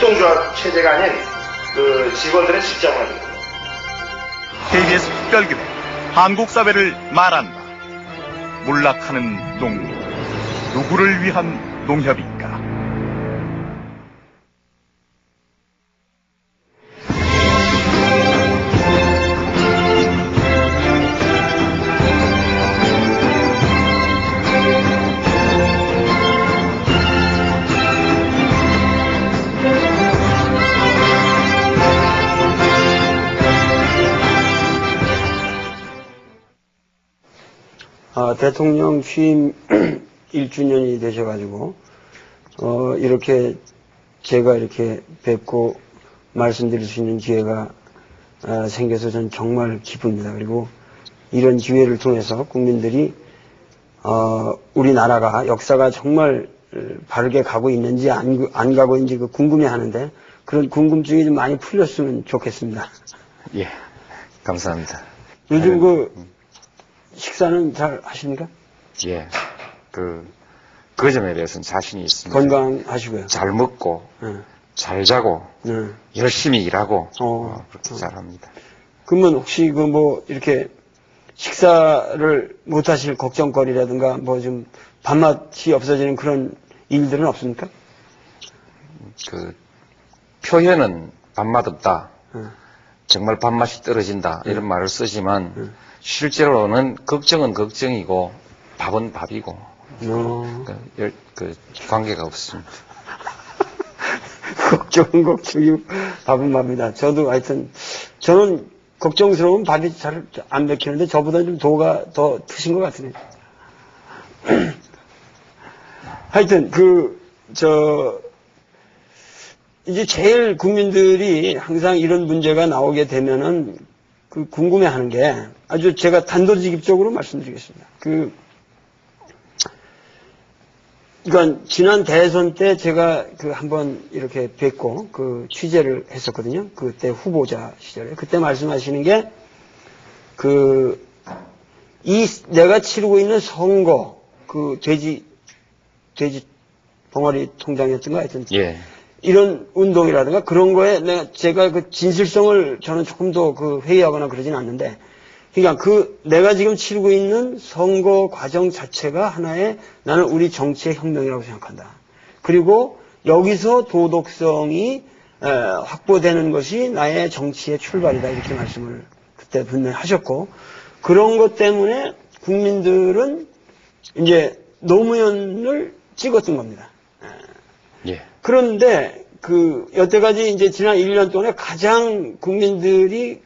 협동조합 체제가 아닌 그 직원들의 직장화입니다. KBS 특별기획 한국 사회를 말한다. 몰락하는 농협. 누구를 위한 농협인가? 대통령 취임 1주년이 되셔가지고, 이렇게 제가 이렇게 뵙고 말씀드릴 수 있는 기회가 생겨서 저는 정말 기쁩니다. 그리고 이런 기회를 통해서 국민들이, 우리나라가 역사가 정말 바르게 가고 있는지 안 가고 있는지 궁금해 하는데, 그런 궁금증이 좀 많이 풀렸으면 좋겠습니다. 예, 감사합니다. 요즘 식사는 잘 하십니까? 예, 그 점에 대해서는 자신이 있습니다. 건강하시고요. 잘 먹고, 잘 자고, 열심히 일하고, 그렇게 잘합니다. 그러면 혹시 이렇게 식사를 못 하실 걱정거리라든가 좀 밥맛이 없어지는 그런 일들은 없습니까? 그 표현은 밥맛 없다. 정말 밥맛이 떨어진다. 이런 말을 쓰지만, 실제로는 걱정은 걱정이고 밥은 밥이고 그 관계가 없습니다. 걱정은 걱정이고 밥은 밥이다. 저도 하여튼 저는 걱정스러운 밥이 잘 안 먹히는데 저보다 좀 도가 더 트신 것 같으네요. 하여튼 이제 제일 국민들이 항상 이런 문제가 나오게 되면은 궁금해하는 게 아주 제가 단도직입적으로 말씀드리겠습니다. 그러니까 지난 대선 때 제가 한번 이렇게 뵙고 취재를 했었거든요. 그때 후보자 시절에 그때 말씀하시는 게 내가 치르고 있는 선거 돼지 벙어리 통장이었던가 하여튼 예. 이런 운동이라든가 그런 거에 제가 진실성을 저는 조금 더 회의하거나 그러진 않는데, 그러니까 내가 지금 치르고 있는 선거 과정 자체가 하나의 나는 우리 정치의 혁명이라고 생각한다. 그리고 여기서 도덕성이 확보되는 것이 나의 정치의 출발이다. 이렇게 말씀을 그때 분명히 하셨고, 그런 것 때문에 국민들은 이제 노무현을 찍었던 겁니다. 예. 그런데 여태까지 이제 지난 1년 동안에 가장 국민들이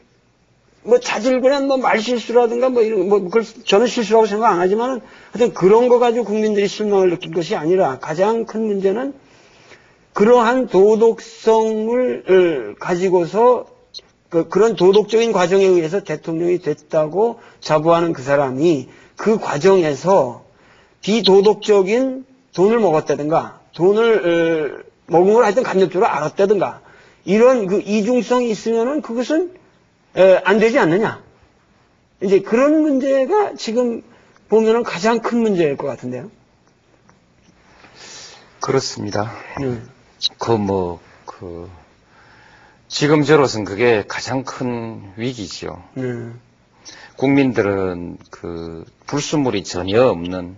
자질구레한 말실수라든가 그걸 저는 실수라고 생각 안 하지만은 하여튼 그런 거 가지고 국민들이 실망을 느낀 것이 아니라 가장 큰 문제는 그러한 도덕성을 가지고서 그런 도덕적인 과정에 의해서 대통령이 됐다고 자부하는 그 사람이 그 과정에서 비도덕적인 돈을 먹었다든가 돈을 먹은 걸 하여튼 간접적으로 알았다든가 이런 이중성이 있으면은 그것은 안 되지 않느냐. 이제 그런 문제가 지금 보면은 가장 큰 문제일 것 같은데요. 그렇습니다. 지금 저로서는 그게 가장 큰 위기지요. 국민들은 불순물이 전혀 없는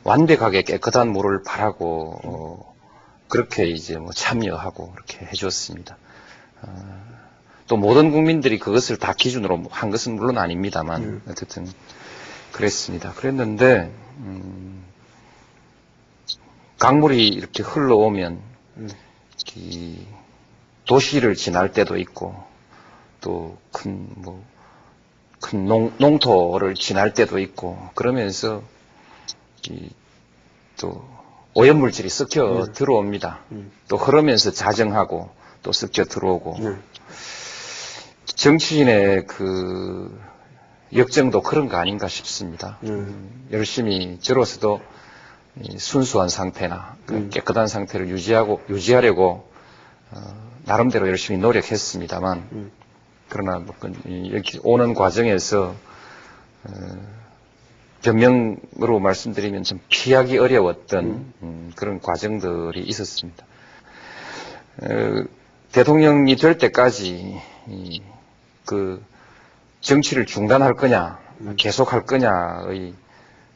완벽하게 깨끗한 물을 바라고 그렇게 이제 참여하고 그렇게 해줬습니다. 또 모든 국민들이 그것을 다 기준으로 한 것은 물론 아닙니다만 어쨌든 그랬습니다. 그랬는데 강물이 이렇게 흘러오면 이 도시를 지날 때도 있고 또 큰 농토를 지날 때도 있고 그러면서 또 오염물질이 섞여 들어옵니다. 또 흐르면서 자정하고 또 섞여 들어오고 정치인의 역정도 그런 거 아닌가 싶습니다. 열심히 저로서도 순수한 상태나 깨끗한 상태를 유지하려고 나름대로 열심히 노력했습니다만 그러나 여기 오는 과정에서 변명으로 말씀드리면 좀 피하기 어려웠던 그런 과정들이 있었습니다. 대통령이 될 때까지 그 정치를 중단할 거냐, 계속할 거냐의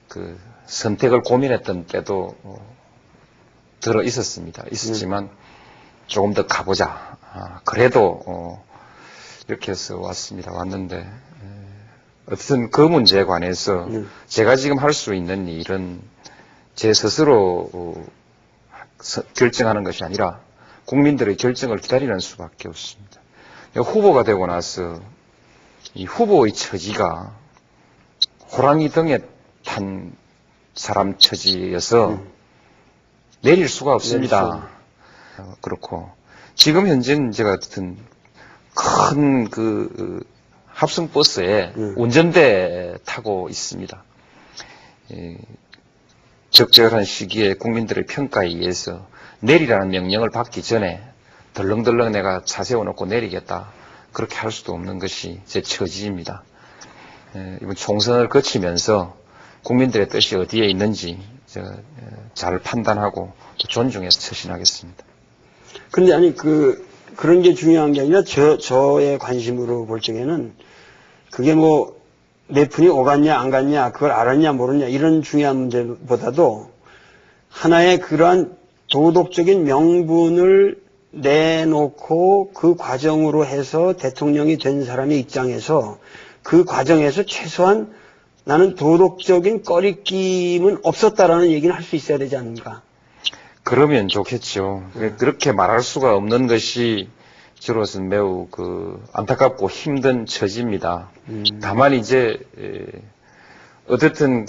그 선택을 고민했던 때도 들어 있었지만 조금 더 가보자. 그래도 이렇게 해서 왔는데 어쨌든 그 문제에 관해서 제가 지금 할 수 있는 일은 제 스스로 결정하는 것이 아니라 국민들의 결정을 기다리는 수밖에 없습니다. 후보가 되고 나서 이 후보의 처지가 호랑이 등에 탄 사람 처지여서 내릴 수가 없습니다. 그렇고 지금 현재는 제가 어쨌든 큰 그 합성 버스에 운전대 타고 있습니다. 적절한 시기에 국민들의 평가에 의해서 내리라는 명령을 받기 전에 덜렁덜렁 내가 차 세워놓고 내리겠다. 그렇게 할 수도 없는 것이 제 처지입니다. 이번 총선을 거치면서 국민들의 뜻이 어디에 있는지 잘 판단하고 존중해서 처신하겠습니다. 근데 아니 그런 게 중요한 게 아니라 저의 관심으로 볼 적에는 그게 뭐 몇 푼이 오갔냐 안 갔냐 그걸 알았냐 모르냐 이런 중요한 문제보다도 하나의 그러한 도덕적인 명분을 내놓고 그 과정으로 해서 대통령이 된 사람의 입장에서 그 과정에서 최소한 나는 도덕적인 꺼리낌은 없었다라는 얘기는 할 수 있어야 되지 않는가? 그러면 좋겠죠. 그렇게 말할 수가 없는 것이 저로서는 매우 안타깝고 힘든 처지입니다. 다만 이제 어쨌든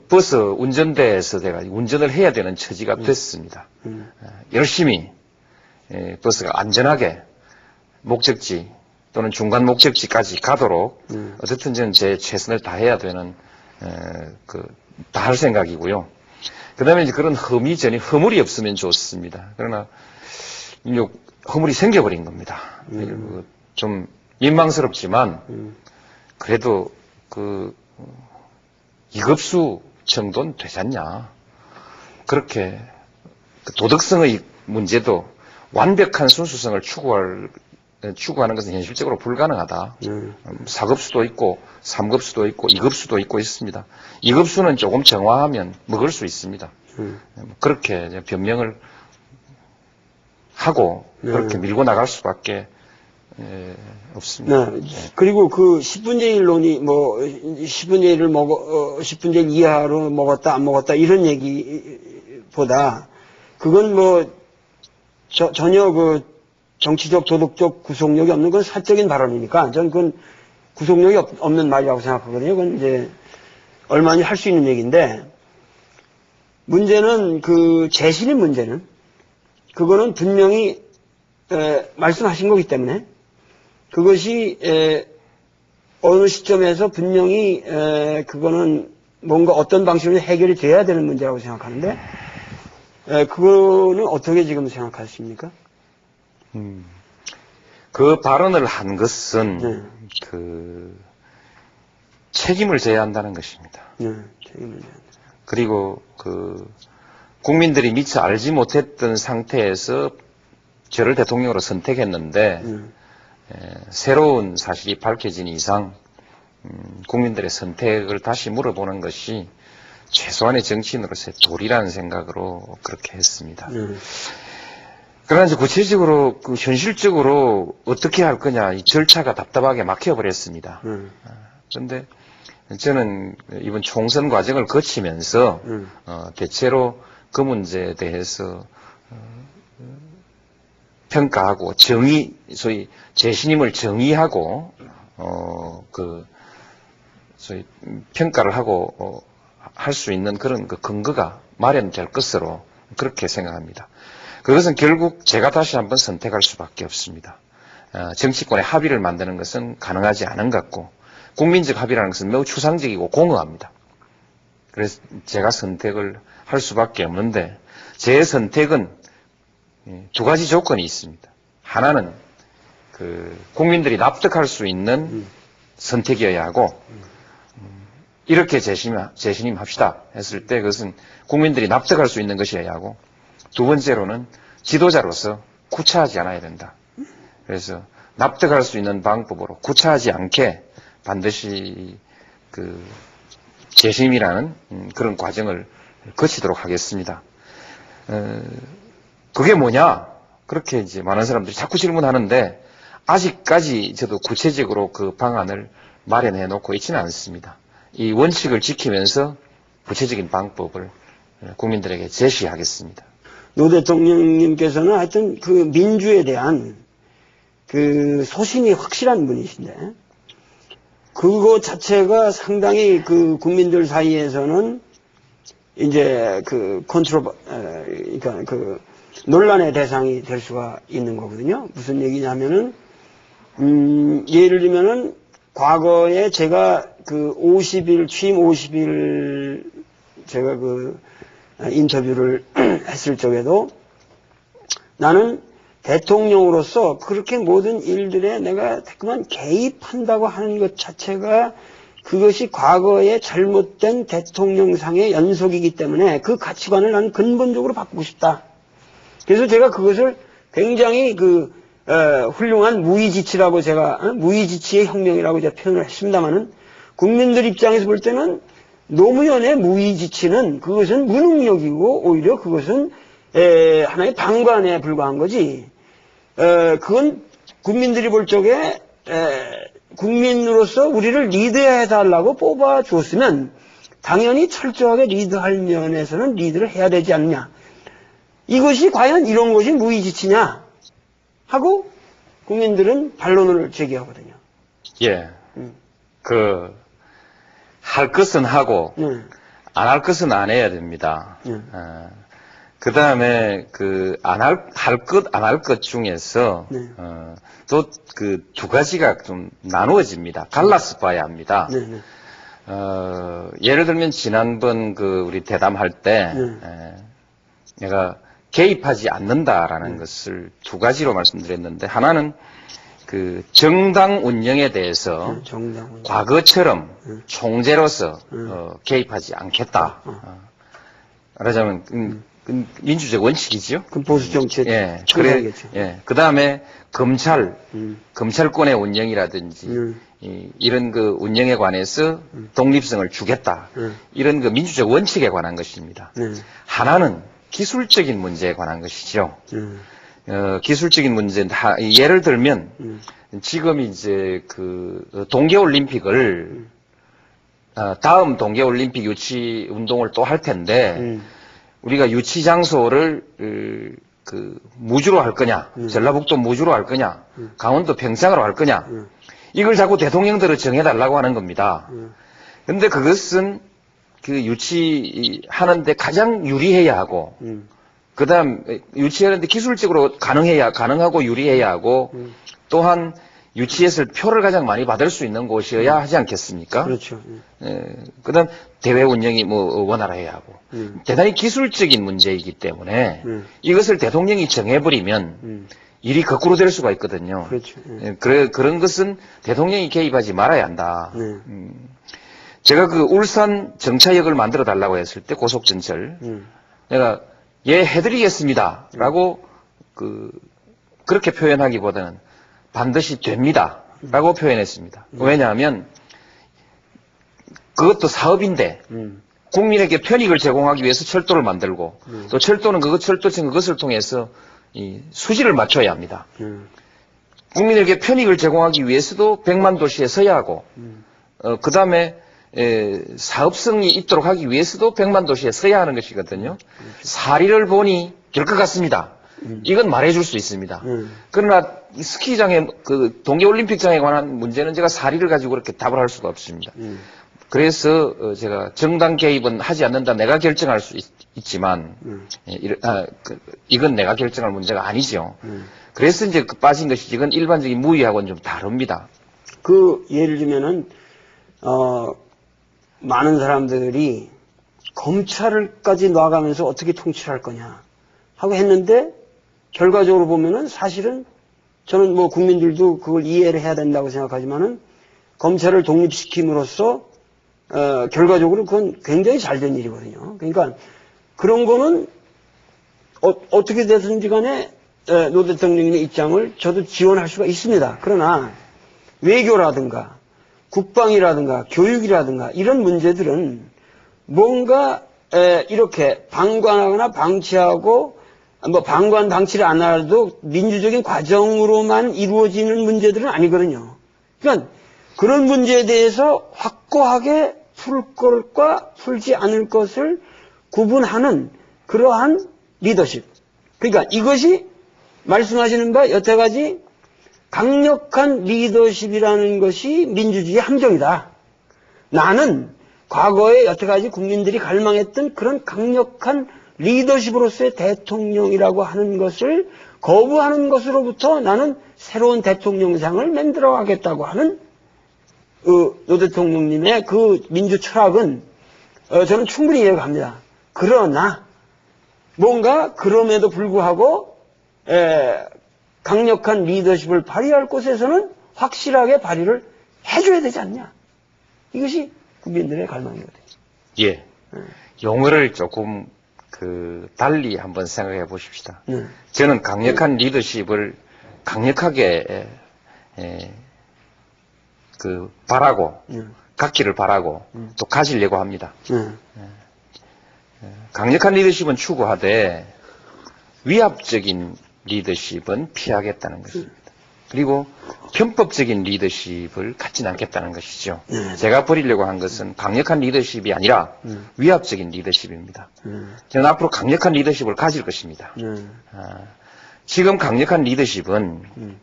버스 운전대에서 내가 운전을 해야 되는 처지가 됐습니다. 열심히 버스가 안전하게 목적지 또는 중간 목적지까지 가도록 어쨌든 저는 제 최선을 다해야 되는 다 할 생각이고요. 그다음에 이제 그런 허물이 없으면 좋습니다. 그러나 허물이 생겨버린 겁니다. 좀 민망스럽지만 그래도 이급수 정도는 되지 않냐. 그렇게 도덕성의 문제도 완벽한 순수성을 추구하는 것은 현실적으로 불가능하다. 4급수도 있고 3급수도 있고 2급수도 있고 있습니다. 2급수는 조금 정화하면 먹을 수 있습니다. 그렇게 변명을 하고 그렇게 밀고 나갈 수밖에 없습니다. 네. 그리고 10분의 1론이 10분의 1을 10분의 1 이하로 먹었다 안 먹었다 이런 얘기보다 그건 전혀 정치적 도덕적 구속력이 없는 건 사적인 발언이니까 저는 그건 구속력이 없는 말이라고 생각하거든요. 그건 이제 얼마나 할 수 있는 얘기인데 문제는 재신의 문제는 그거는 분명히 말씀하신 거기 때문에 그것이 어느 시점에서 분명히 그거는 뭔가 어떤 방식으로 해결이 돼야 되는 문제라고 생각하는데 그거는 어떻게 지금 생각하십니까? 그 발언을 한 것은 책임을 져야 한다는 것입니다. 책임을 져야 한다. 그리고 국민들이 미처 알지 못했던 상태에서 저를 대통령으로 선택했는데 새로운 사실이 밝혀진 이상 국민들의 선택을 다시 물어보는 것이 최소한의 정치인으로서의 도리라는 생각으로 그렇게 했습니다. 그러나 이제 구체적으로 현실적으로 어떻게 할 거냐 이 절차가 답답하게 막혀버렸습니다. 그런데 저는 이번 총선 과정을 거치면서 대체로 그 문제에 대해서 평가하고 소위 재신임을 정의하고 소위 평가를 하고 할 수 있는 그런 근거가 마련될 것으로 그렇게 생각합니다. 그것은 결국 제가 다시 한번 선택할 수밖에 없습니다. 정치권의 합의를 만드는 것은 가능하지 않은 것 같고 국민적 합의라는 것은 매우 추상적이고 공허합니다. 그래서 제가 선택을 할 수밖에 없는데 제 선택은 두 가지 조건이 있습니다. 하나는 국민들이 납득할 수 있는 선택이어야 하고 이렇게 재신임합시다 했을 때 그것은 국민들이 납득할 수 있는 것이어야 하고 두 번째로는 지도자로서 구차하지 않아야 된다. 그래서 납득할 수 있는 방법으로 구차하지 않게 반드시 그 재심이라는 그런 과정을 거치도록 하겠습니다. 그게 뭐냐? 그렇게 이제 많은 사람들이 자꾸 질문하는데 아직까지 저도 구체적으로 그 방안을 마련해 놓고 있지는 않습니다. 이 원칙을 지키면서 구체적인 방법을 국민들에게 제시하겠습니다. 노 대통령님께서는 하여튼 그 민주에 대한 그 소신이 확실한 분이신데, 그거 자체가 상당히 그 국민들 사이에서는 이제 그 그러니까 그 논란의 대상이 될 수가 있는 거거든요. 무슨 얘기냐면은, 예를 들면은 과거에 제가 그 50일, 취임 50일 제가 그 인터뷰를 했을 적에도 나는 대통령으로서 그렇게 모든 일들에 내가 그만 개입한다고 하는 것 자체가 그것이 과거의 잘못된 대통령상의 연속이기 때문에 그 가치관을 나는 근본적으로 바꾸고 싶다. 그래서 제가 그것을 굉장히 훌륭한 무의지치라고 제가, 무의지치의 혁명이라고 제가 표현을 했습니다만은 국민들 입장에서 볼 때는 노무현의 무의지치는 그것은 무능력이고 오히려 그것은 하나의 방관에 불과한 거지. 그건 국민들이 볼 적에 국민으로서 우리를 리드해달라고 뽑아 주었으면 당연히 철저하게 리드할 면에서는 리드를 해야 되지 않느냐. 이것이 과연 이런 것이 무의지치냐 하고 국민들은 반론을 제기하거든요. 예. 할 것은 하고 안 할 것은 안 해야 됩니다. 그 다음에 안 할 것 중에서 또 그 두 가지가 좀 나누어집니다. 갈라서 봐야 합니다. 예를 들면 지난번 우리 대담할 때 내가 개입하지 않는다라는 것을 두 가지로 말씀드렸는데, 하나는 그 정당 운영에 대해서 과거처럼 총재로서 개입하지 않겠다. 말하자면 민주적 원칙이죠. 그 보수 정책. 예. 예. 그 다음에 검찰권의 운영이라든지 이런 그 운영에 관해서 독립성을 주겠다. 이런 그 민주적 원칙에 관한 것입니다. 하나는 기술적인 문제에 관한 것이죠. 기술적인 문제는 예를 들면 지금 이제 동계올림픽을 다음 동계올림픽 유치 운동을 또 할 텐데 우리가 유치 장소를 무주로 할 거냐, 전라북도 무주로 할 거냐, 강원도 평창으로 할 거냐, 이걸 자꾸 대통령들을 정해달라고 하는 겁니다. 근데 그것은 유치하는데 가장 유리해야 하고, 그 다음 유치하는데 기술적으로 가능하고 유리해야 하고, 또한 유치했을 표를 가장 많이 받을 수 있는 곳이어야 하지 않겠습니까? 그렇죠. 그 다음 대회 운영이 원활해야 하고, 대단히 기술적인 문제이기 때문에 이것을 대통령이 정해버리면 일이 거꾸로 될 수가 있거든요. 그렇죠. 그런 것은 대통령이 개입하지 말아야 한다. 제가 울산 정차역을 만들어 달라고 했을 때 고속전철, 내가 해드리겠습니다 라고 그렇게 표현하기보다는 반드시 됩니다 라고 표현했습니다. 왜냐하면 그것도 사업인데 국민에게 편익을 제공하기 위해서 철도를 만들고 또 철도는 철도청 그것을 통해서 수지를 맞춰야 합니다. 국민에게 편익을 제공하기 위해서도 100만 도시에 서야 하고 그 다음에 사업성이 있도록 하기 위해서도 100만 도시에 서야 하는 것이거든요. 사리를 보니 될 것 같습니다. 이건 말해줄 수 있습니다. 그러나 스키장에 동계올림픽장에 관한 문제는 제가 사리를 가지고 그렇게 답을 할 수가 없습니다. 그래서 제가 정당 개입은 하지 않는다, 내가 결정할 수 있지만 이건 내가 결정할 문제가 아니죠. 그래서 이제 빠진 것이지, 이건 일반적인 무위하고는 좀 다릅니다. 예를 들면은 많은 사람들이 검찰까지 놔가면서 어떻게 통치를 할 거냐 하고 했는데, 결과적으로 보면은 사실은 저는 국민들도 그걸 이해를 해야 된다고 생각하지만은 검찰을 독립시킴으로써 결과적으로 그건 굉장히 잘된 일이거든요. 그러니까 그런 거는 어떻게 되든지 간에 노 대통령의 입장을 저도 지원할 수가 있습니다. 그러나 외교라든가 국방이라든가 교육이라든가 이런 문제들은 뭔가 이렇게 방관하거나 방치하고 뭐 방관 방치를 안 하더라도 민주적인 과정으로만 이루어지는 문제들은 아니거든요. 그러니까 그런 문제에 대해서 확고하게 풀 것과 풀지 않을 것을 구분하는 그러한 리더십. 그러니까 이것이 말씀하시는 바 여태까지 강력한 리더십이라는 것이 민주주의의 함정이다. 나는 과거에 여태까지 국민들이 갈망했던 그런 강력한 리더십으로서의 대통령이라고 하는 것을 거부하는 것으로부터 나는 새로운 대통령상을 만들어 가겠다고 하는 노 대통령님의 그 민주 철학은 저는 충분히 이해가 갑니다. 그러나 뭔가 그럼에도 불구하고 강력한 리더십을 발휘할 곳에서는 확실하게 발휘를 해줘야 되지 않냐. 이것이 국민들의 갈망이거든요. 예. 용어를 조금 달리 한번 생각해 보십시다. 저는 강력한 리더십을 강력하게 바라고 갖기를 바라고 또 가지려고 합니다. 강력한 리더십은 추구하되 위압적인 리더십은 피하겠다는 것입니다. 그리고 편법적인 리더십을 갖지는 않겠다는 것이죠. 제가 버리려고 한 것은 강력한 리더십이 아니라 위압적인 리더십입니다. 저는 앞으로 강력한 리더십을 가질 것입니다. 지금 강력한 리더십은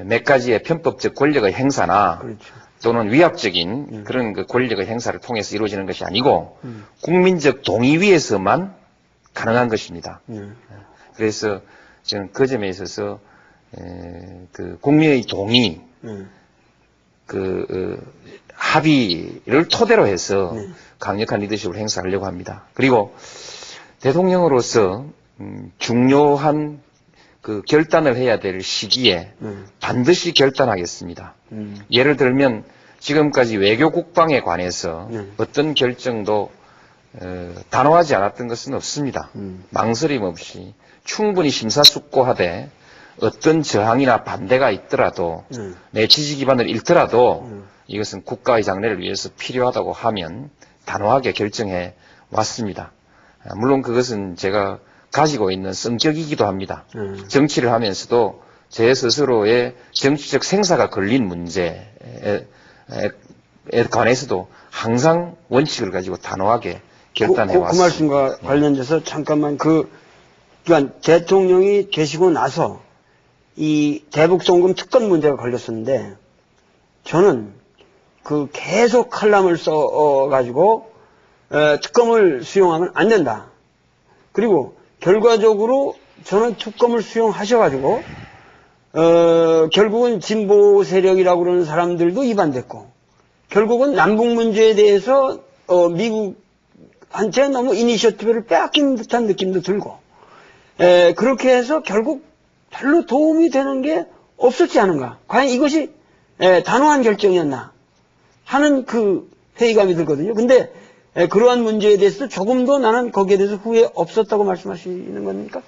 몇 가지의 편법적 권력의 행사나 그렇죠. 또는 위압적인 그런 그 권력의 행사를 통해서 이루어지는 것이 아니고 국민적 동의 위에서만 가능한 것입니다. 그래서 저는 그 점에 있어서 국민의 동의, 합의를 토대로 해서 강력한 리더십을 행사하려고 합니다. 그리고 대통령으로서 중요한 그 결단을 해야 될 시기에 반드시 결단하겠습니다. 예를 들면 지금까지 외교 국방에 관해서 어떤 결정도 단호하지 않았던 것은 없습니다. 망설임 없이 충분히 심사숙고하되 어떤 저항이나 반대가 있더라도 내 지지 기반을 잃더라도 이것은 국가의 장래를 위해서 필요하다고 하면 단호하게 결정해 왔습니다. 물론 그것은 제가 가지고 있는 성격이기도 합니다. 정치를 하면서도 제 스스로의 정치적 생사가 걸린 문제에 관해서도 항상 원칙을 가지고 단호하게 결단해 왔습니다. 그 말씀과 관련돼서 잠깐만 그러니까 대통령이 되시고 나서 이 대북송금 특검 문제가 걸렸었는데 저는 계속 칼럼을 써가지고 특검을 수용하면 안 된다. 그리고 결과적으로 저는 특검을 수용하셔가지고 결국은 진보 세력이라고 그러는 사람들도 위반됐고 결국은 남북 문제에 대해서 미국한테 너무 이니셔티브를 빼앗긴 듯한 느낌도 들고 그렇게 해서 결국 별로 도움이 되는 게 없었지 않은가. 과연 이것이 단호한 결정이었나 하는 그 회의감이 들거든요. 근데 그러한 문제에 대해서 조금도 나는 거기에 대해서 후회 없었다고 말씀하시는 겁니까?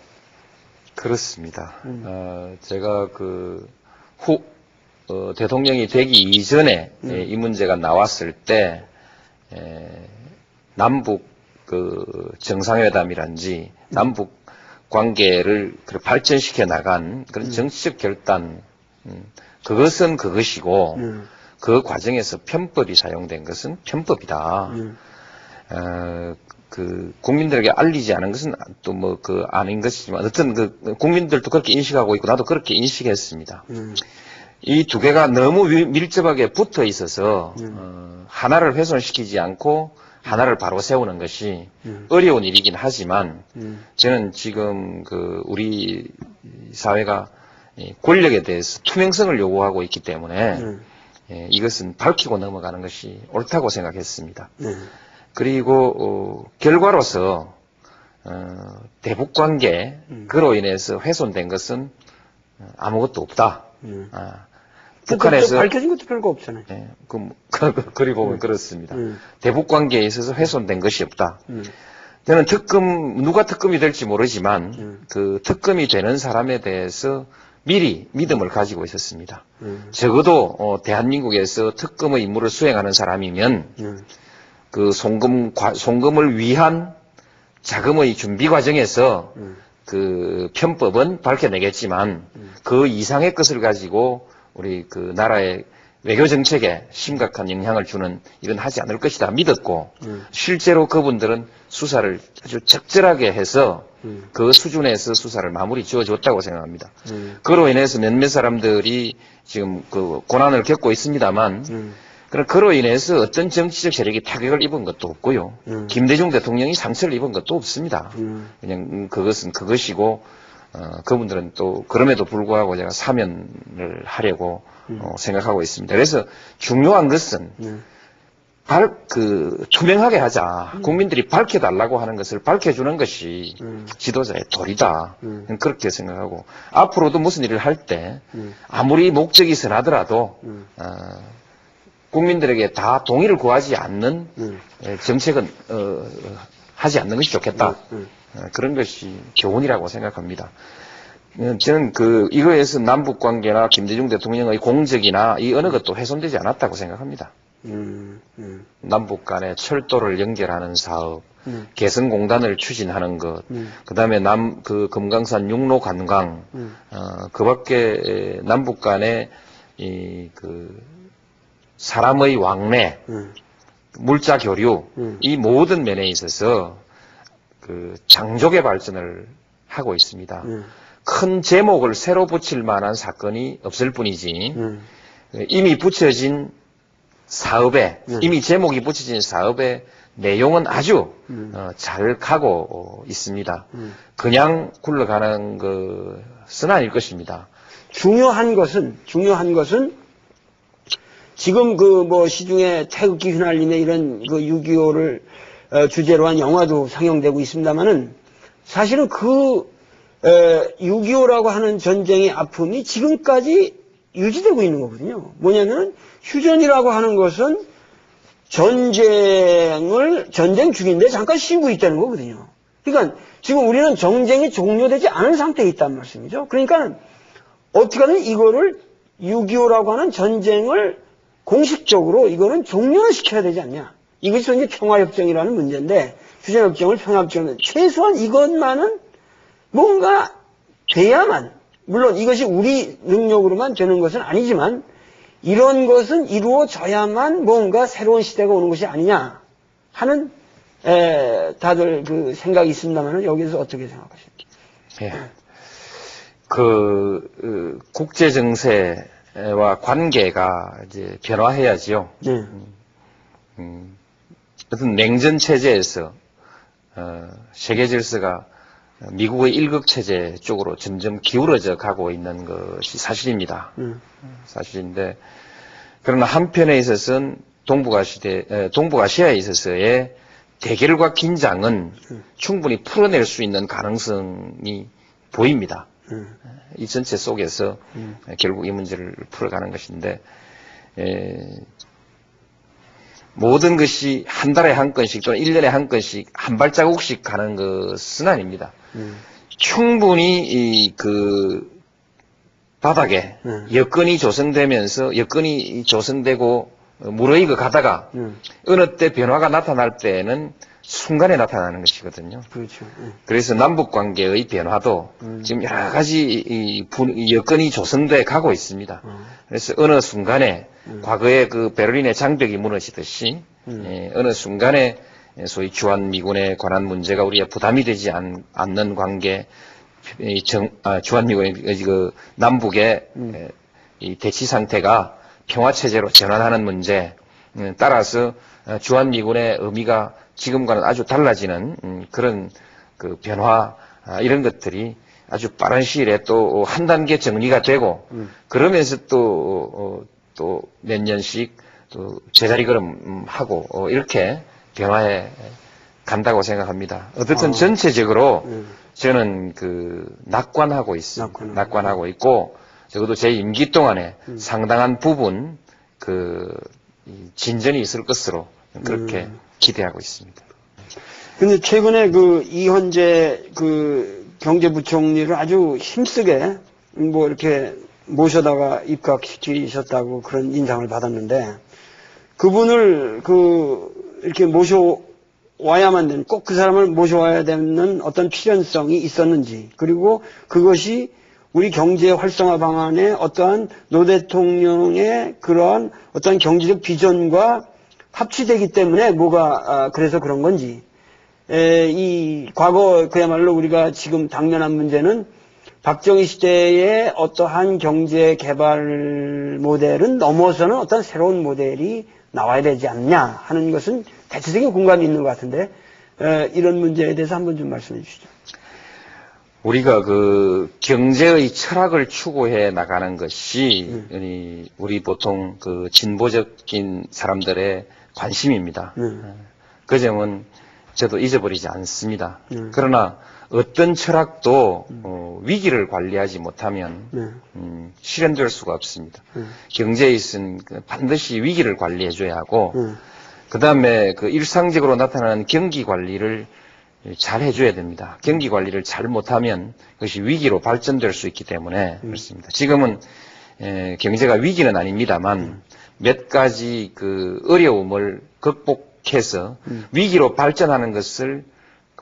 그렇습니다. 제가 대통령이 되기 이전에 이 문제가 나왔을 때 남북 정상회담이란지 남북 관계를 발전시켜 나간 그런 정치적 결단, 그것은 그것이고 그 과정에서 편법이 사용된 것은 편법이다. 국민들에게 알리지 않은 것은 또 아닌 것이지만 어떤 국민들도 그렇게 인식하고 있고 나도 그렇게 인식했습니다. 이 두 개가 너무 밀접하게 붙어 있어서 하나를 훼손시키지 않고 하나를 바로 세우는 것이 어려운 일이긴 하지만 저는 지금 우리 사회가 권력에 대해서 투명성을 요구하고 있기 때문에 이것은 밝히고 넘어가는 것이 옳다고 생각했습니다. 그리고 결과로서 대북관계 그로 인해서 훼손된 것은 아무것도 없다. 북한에서 밝혀진 것도 별거 없잖아요. 그리 보면 그렇습니다. 대북관계에 있어서 훼손된 것이 없다. 저는 누가 특검이 될지 모르지만 그 특검이 되는 사람에 대해서 미리 믿음을 가지고 있었습니다. 적어도 대한민국에서 특검의 임무를 수행하는 사람이면 그 송금을 위한 자금의 준비 과정에서 그 편법은 밝혀내겠지만 그 이상의 것을 가지고 우리 그 나라의 외교 정책에 심각한 영향을 주는 일은 하지 않을 것이다 믿었고 실제로 그분들은 수사를 아주 적절하게 해서 그 수준에서 수사를 마무리 지어줬다고 생각합니다. 그로 인해서 몇몇 사람들이 지금 그 고난을 겪고 있습니다만 그로 인해서 어떤 정치적 세력이 타격을 입은 것도 없고요. 김대중 대통령이 상처를 입은 것도 없습니다. 그냥 그것은 그것이고 그분들은 또 그럼에도 불구하고 제가 사면을 하려고 생각하고 있습니다. 그래서 중요한 것은 투명하게 하자. 국민들이 밝혀달라고 하는 것을 밝혀주는 것이 지도자의 도리다. 그렇게 생각하고 앞으로도 무슨 일을 할 때 아무리 목적이 선하더라도 국민들에게 다 동의를 구하지 않는 정책은 하지 않는 것이 좋겠다. 그런 것이 교훈이라고 생각합니다. 저는 이거에서 남북 관계나 김대중 대통령의 공적이나 이 어느 것도 훼손되지 않았다고 생각합니다. 남북 간의 철도를 연결하는 사업, 개성공단을 추진하는 것, 그다음에 금강산 육로 관광, 그 밖에 남북 간의 사람의 왕래, 물자 교류, 이 모든 면에 있어서 장족의 발전을 하고 있습니다. 큰 제목을 새로 붙일 만한 사건이 없을 뿐이지, 이미 붙여진 사업에, 이미 제목이 붙여진 사업의 내용은 아주 잘 가고 있습니다. 그냥 굴러가는 것은 아닐 것입니다. 중요한 것은 지금 시중에 태극기 휘날리며 이런 6.25를 주제로 한 영화도 상영되고 있습니다만은 사실은 6.25라고 하는 전쟁의 아픔이 지금까지 유지되고 있는 거거든요. 뭐냐면 휴전이라고 하는 것은 전쟁 중인데 잠깐 쉬고 있다는 거거든요. 그러니까 지금 우리는 전쟁이 종료되지 않은 상태에 있단 말씀이죠. 그러니까 어떻게든 이거를 6.25라고 하는 전쟁을 공식적으로 이거는 종료를 시켜야 되지 않냐. 이것이 이제 평화협정이라는 문제인데 휴전협정을 평화협정은 최소한 이것만은 뭔가 돼야만, 물론 이것이 우리 능력으로만 되는 것은 아니지만 이런 것은 이루어져야만 뭔가 새로운 시대가 오는 것이 아니냐 하는 다들 생각이 있습니다만 여기서 어떻게 생각하십니까? 예. 국제 정세와 관계가 이제 변화해야지요. 네. 어떤 냉전 체제에서 세계 질서가 미국의 일극 체제 쪽으로 점점 기울어져 가고 있는 것이 사실입니다. 사실인데, 그러나 한편에 있어서는 동북아시아에 있어서의 대결과 긴장은 충분히 풀어낼 수 있는 가능성이 보입니다. 이 전체 속에서 결국 이 문제를 풀어가는 것인데, 모든 것이 한 달에 한 건씩 또는 1년에 한 건씩 한 발자국씩 가는 것은 아닙니다. 충분히 바닥에 여건이 조성되고 무르익어 가다가 어느 때 변화가 나타날 때에는 순간에 나타나는 것이거든요. 그렇죠. 그래서 남북 관계의 변화도 지금 여러 가지 여건이 조성돼 가고 있습니다. 그래서 어느 순간에 과거에 베를린의 장벽이 무너지듯이 어느 순간에 소위 주한미군에 관한 문제가 우리의 부담이 되지 않는 관계, 주한미군의 남북의 이 대치 상태가 평화체제로 전환하는 문제, 따라서 주한미군의 의미가 지금과는 아주 달라지는 그런 변화, 이런 것들이 아주 빠른 시일에 또 한 단계 정리가 되고, 그러면서 또 몇 년씩 또 제자리 걸음하고 이렇게 변화해 간다고 생각합니다. 어쨌든 전체적으로 저는 낙관하고 있습니다. 낙관하고 있고, 적어도 제 임기 동안에 상당한 부분 진전이 있을 것으로 그렇게 기대하고 있습니다. 근데 최근에 그 이현재 그 경제부총리를 아주 힘쓰게 뭐 이렇게 모셔다가 입각시키셨다고 그런 인상을 받았는데, 그분을 이렇게 모셔와야만 되는, 꼭 그 사람을 모셔와야 되는 어떤 필연성이 있었는지, 그리고 그것이 우리 경제 활성화 방안에 어떠한 노 대통령의 그러한 어떠한 경제적 비전과 합치되기 때문에 그래서 그런 건지, 이 과거 그야말로 우리가 지금 당면한 문제는 박정희 시대의 어떠한 경제 개발 모델은 넘어서는 어떤 새로운 모델이 나와야 되지 않냐 하는 것은 대체적인 공감이 있는 것 같은데, 이런 문제에 대해서 한번 좀 말씀해 주시죠. 우리가 그 경제의 철학을 추구해 나가는 것이 우리 보통 그 진보적인 사람들의 관심입니다. 그 점은 저도 잊어버리지 않습니다. 그러나 어떤 철학도 위기를 관리하지 못하면 실현될 수가 없습니다. 경제에 있으면 반드시 위기를 관리해줘야 하고, 그 다음에 그 일상적으로 나타나는 경기 관리를 잘 해줘야 됩니다. 경기 관리를 잘 못하면 그것이 위기로 발전될 수 있기 때문에 그렇습니다. 지금은 경제가 위기는 아닙니다만 몇 가지 그 어려움을 극복해서 위기로 발전하는 것을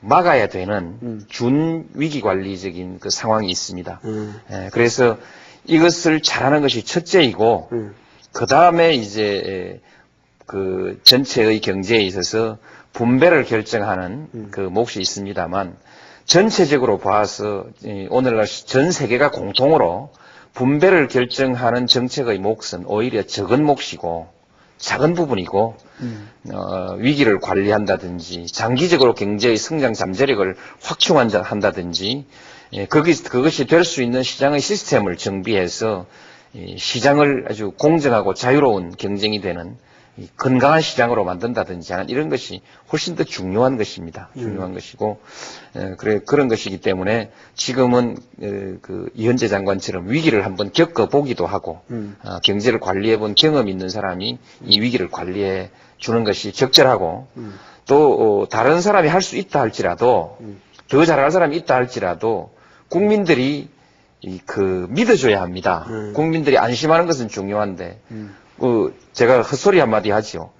막아야 되는 준 위기 관리적인 그 상황이 있습니다. 그래서 이것을 잘하는 것이 첫째이고, 그 다음에 이제 그 전체의 경제에 있어서 분배를 결정하는 그 몫이 있습니다만, 전체적으로 봐서 오늘날 전 세계가 공통으로 분배를 결정하는 정책의 몫은 오히려 적은 몫이고 작은 부분이고, 위기를 관리한다든지 장기적으로 경제의 성장 잠재력을 확충한다든지, 그것이 될 수 있는 시장의 시스템을 정비해서 시장을 아주 공정하고 자유로운 경쟁이 되는 건강한 시장으로 만든다든지 하는 이런 것이 훨씬 더 중요한 것입니다. 중요한 것이고, 그런 것이기 때문에 지금은 그 이현재 장관처럼 위기를 한번 겪어보기도 하고, 경제를 관리해본 경험이 있는 사람이 이 위기를 관리해 주는 것이 적절하고, 또 다른 사람이 할 수 있다 할지라도, 더 잘할 사람이 있다 할지라도 국민들이 믿어줘야 합니다. 국민들이 안심하는 것은 중요한데, 제가 헛소리 한마디 하지요.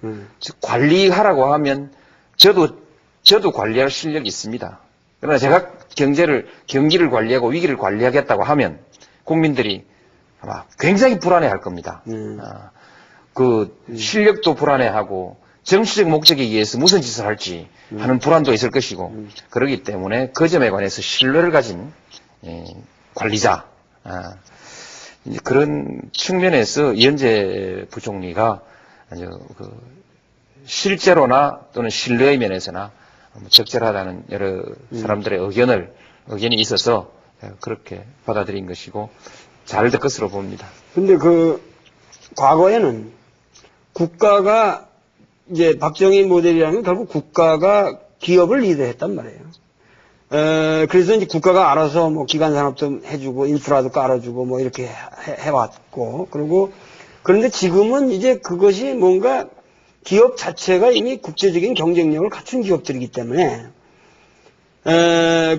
관리하라고 하면 저도 관리할 실력이 있습니다. 그러나 제가 경기를 관리하고 위기를 관리하겠다고 하면 국민들이 아마 굉장히 불안해할 겁니다. 그 실력도 불안해하고 정치적 목적에 의해서 무슨 짓을 할지 하는 불안도 있을 것이고, 그렇기 때문에 그 점에 관해서 신뢰를 가진 관리자, 이제 그런 측면에서 이현재 부총리가 아주 실제로나 또는 신뢰의 면에서나 적절하다는 여러 사람들의 의견이 있어서 그렇게 받아들인 것이고 잘 될 것으로 봅니다. 근데 과거에는 국가가 이제 박정희 모델이라는 결국 국가가 기업을 리드했단 말이에요. 그래서 이제 국가가 알아서 뭐 기간 산업도 해주고 인프라도 깔아주고 뭐 이렇게 해왔고, 그런데 지금은 이제 그것이 뭔가 기업 자체가 이미 국제적인 경쟁력을 갖춘 기업들이기 때문에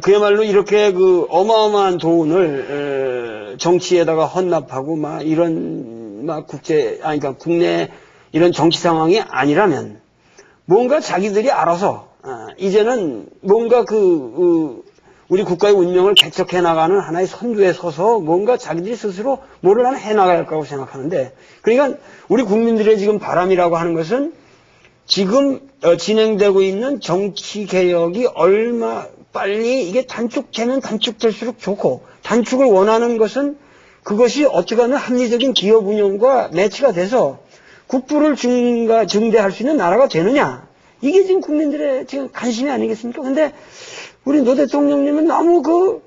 그야말로 이렇게 어마어마한 돈을 정치에다가 헌납하고 그러니까 국내 이런 정치 상황이 아니라면 뭔가 자기들이 알아서 이제는 뭔가 우리 국가의 운명을 개척해 나가는 하나의 선두에 서서 뭔가 자기들이 스스로 뭐를 하나 해 나가야 할 거라고 생각하는데, 그러니까 우리 국민들의 지금 바람이라고 하는 것은 지금 진행되고 있는 정치 개혁이 얼마 빨리 이게 단축되면 단축될수록 좋고, 단축을 원하는 것은 그것이 어떻게 하면 합리적인 기업 운영과 매치가 돼서 국부를 증대할 수 있는 나라가 되느냐, 이게 지금 국민들의 지금 관심이 아니겠습니까? 근데 우리 노 대통령님은 너무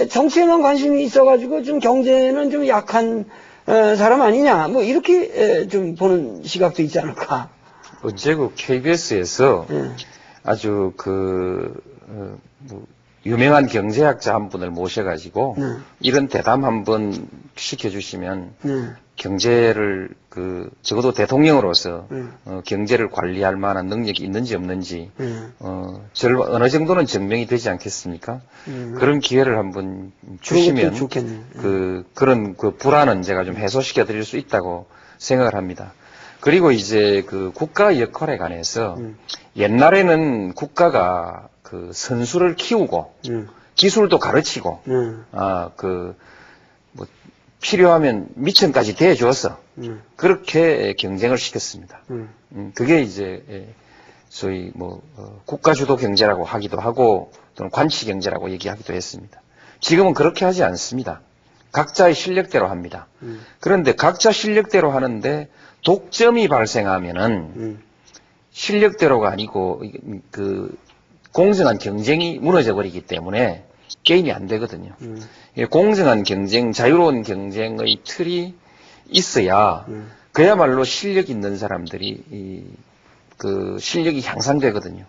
정치에만 관심이 있어가지고 좀 경제는 좀 약한 사람 아니냐, 뭐 이렇게 좀 보는 시각도 있지 않을까. 어제 KBS에서 아주 유명한 경제학자 한 분을 모셔가지고 네. 이런 대담 한번 시켜주시면 네. 경제를 적어도 대통령으로서 네. 경제를 관리할 만한 능력이 있는지 없는지 네. 어느 정도는 증명이 되지 않겠습니까? 그런 기회를 한번 주시면 좋겠네요. 그런 불안은 제가 좀 해소시켜 드릴 수 있다고 생각을 합니다. 그리고 이제 국가 역할에 관해서 옛날에는 국가가 선수를 키우고 기술도 가르치고 필요하면 미천까지 대줘서 그렇게 경쟁을 시켰습니다. 그게 이제 소위 국가주도 경제라고 하기도 하고 또는 관치 경제라고 얘기하기도 했습니다. 지금은 그렇게 하지 않습니다. 각자의 실력대로 합니다. 그런데 각자 실력대로 하는데 독점이 발생하면은 실력대로가 아니고 공정한 경쟁이 무너져 버리기 때문에 게임이 안 되거든요. 공정한 경쟁, 자유로운 경쟁의 틀이 있어야 그야말로 실력 있는 사람들이 실력이 향상되거든요.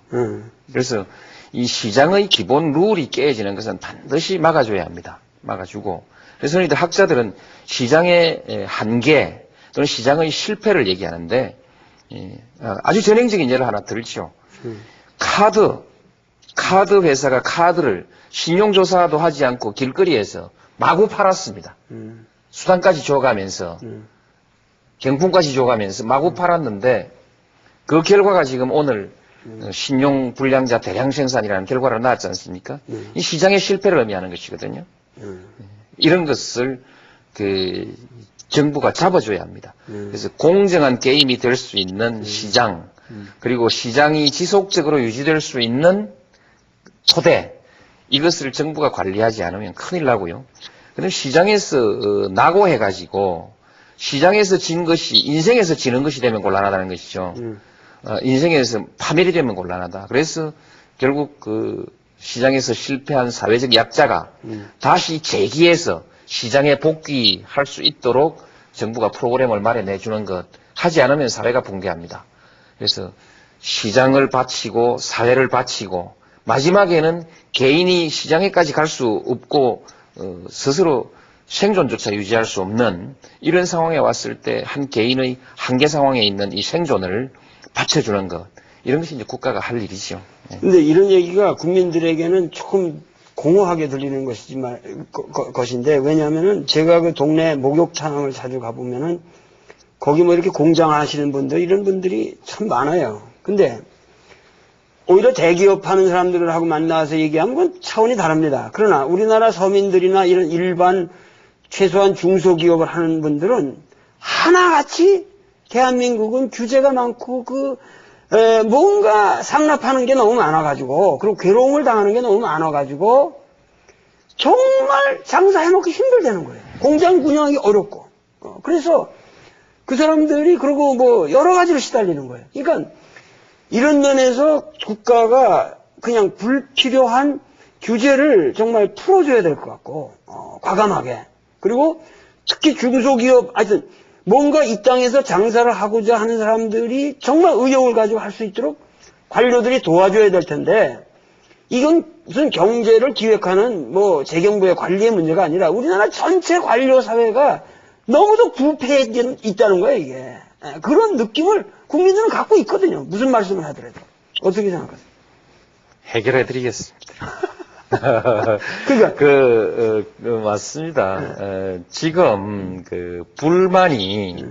그래서 이 시장의 기본 룰이 깨지는 것은 반드시 막아줘야 합니다. 막아주고. 그래서 저희들 학자들은 시장의 한계 또는 시장의 실패를 얘기하는데 아주 전형적인 예를 하나 들죠. 카드 회사가 카드를 신용조사도 하지 않고 길거리에서 마구 팔았습니다. 수당까지 줘가면서 경품까지 줘가면서 마구 팔았는데 그 결과가 지금 오늘 신용불량자 대량 생산이라는 결과로 나왔지 않습니까? 이 시장의 실패를 의미하는 것이거든요. 이런 것을 정부가 잡아줘야 합니다. 그래서 공정한 게임이 될 수 있는 시장, 그리고 시장이 지속적으로 유지될 수 있는 토대, 이것을 정부가 관리하지 않으면 큰일 나고요. 그럼 시장에서 낙오해가지고 시장에서 진 것이 인생에서 지는 것이 되면 곤란하다는 것이죠. 인생에서 파멸이 되면 곤란하다. 그래서 결국 시장에서 실패한 사회적 약자가 다시 재기해서 시장에 복귀할 수 있도록 정부가 프로그램을 마련해 주는 것, 하지 않으면 사회가 붕괴합니다. 그래서 시장을 바치고 사회를 바치고 마지막에는 개인이 시장에까지 갈 수 없고 스스로 생존조차 유지할 수 없는 이런 상황에 왔을 때 한 개인의 한계 상황에 있는 이 생존을 바쳐주는 것, 이런 것이 이제 국가가 할 일이죠. 근데 이런 얘기가 국민들에게는 조금 공허하게 들리는 것인데, 왜냐하면은 제가 그 동네 목욕탕을 자주 가보면은 거기 이렇게 공장 하시는 분들, 이런 분들이 참 많아요. 근데 오히려 대기업 하는 사람들하고 만나서 얘기하면 그건 차원이 다릅니다. 그러나 우리나라 서민들이나 이런 일반 최소한 중소기업을 하는 분들은 하나같이 대한민국은 규제가 많고 뭔가 상납하는 게 너무 많아가지고, 그리고 괴로움을 당하는 게 너무 많아가지고 정말 장사해먹기 힘들다는 거예요. 공장 운영하기 어렵고. 그래서 그 사람들이 그리고 여러 가지로 시달리는 거예요. 그러니까 이런 면에서 국가가 그냥 불필요한 규제를 정말 풀어줘야 될 것 같고, 과감하게. 그리고 특히 중소기업, 하여튼 뭔가 이 땅에서 장사를 하고자 하는 사람들이 정말 의욕을 가지고 할 수 있도록 관료들이 도와줘야 될 텐데, 이건 무슨 경제를 기획하는 재경부의 관리의 문제가 아니라 우리나라 전체 관료 사회가 너무도 부패해 있다는 거예요, 이게. 그런 느낌을 국민들은 갖고 있거든요. 무슨 말씀을 하더라도. 어떻게 생각하세요? 해결해 드리겠습니다. 그러니까 맞습니다. 지금 불만이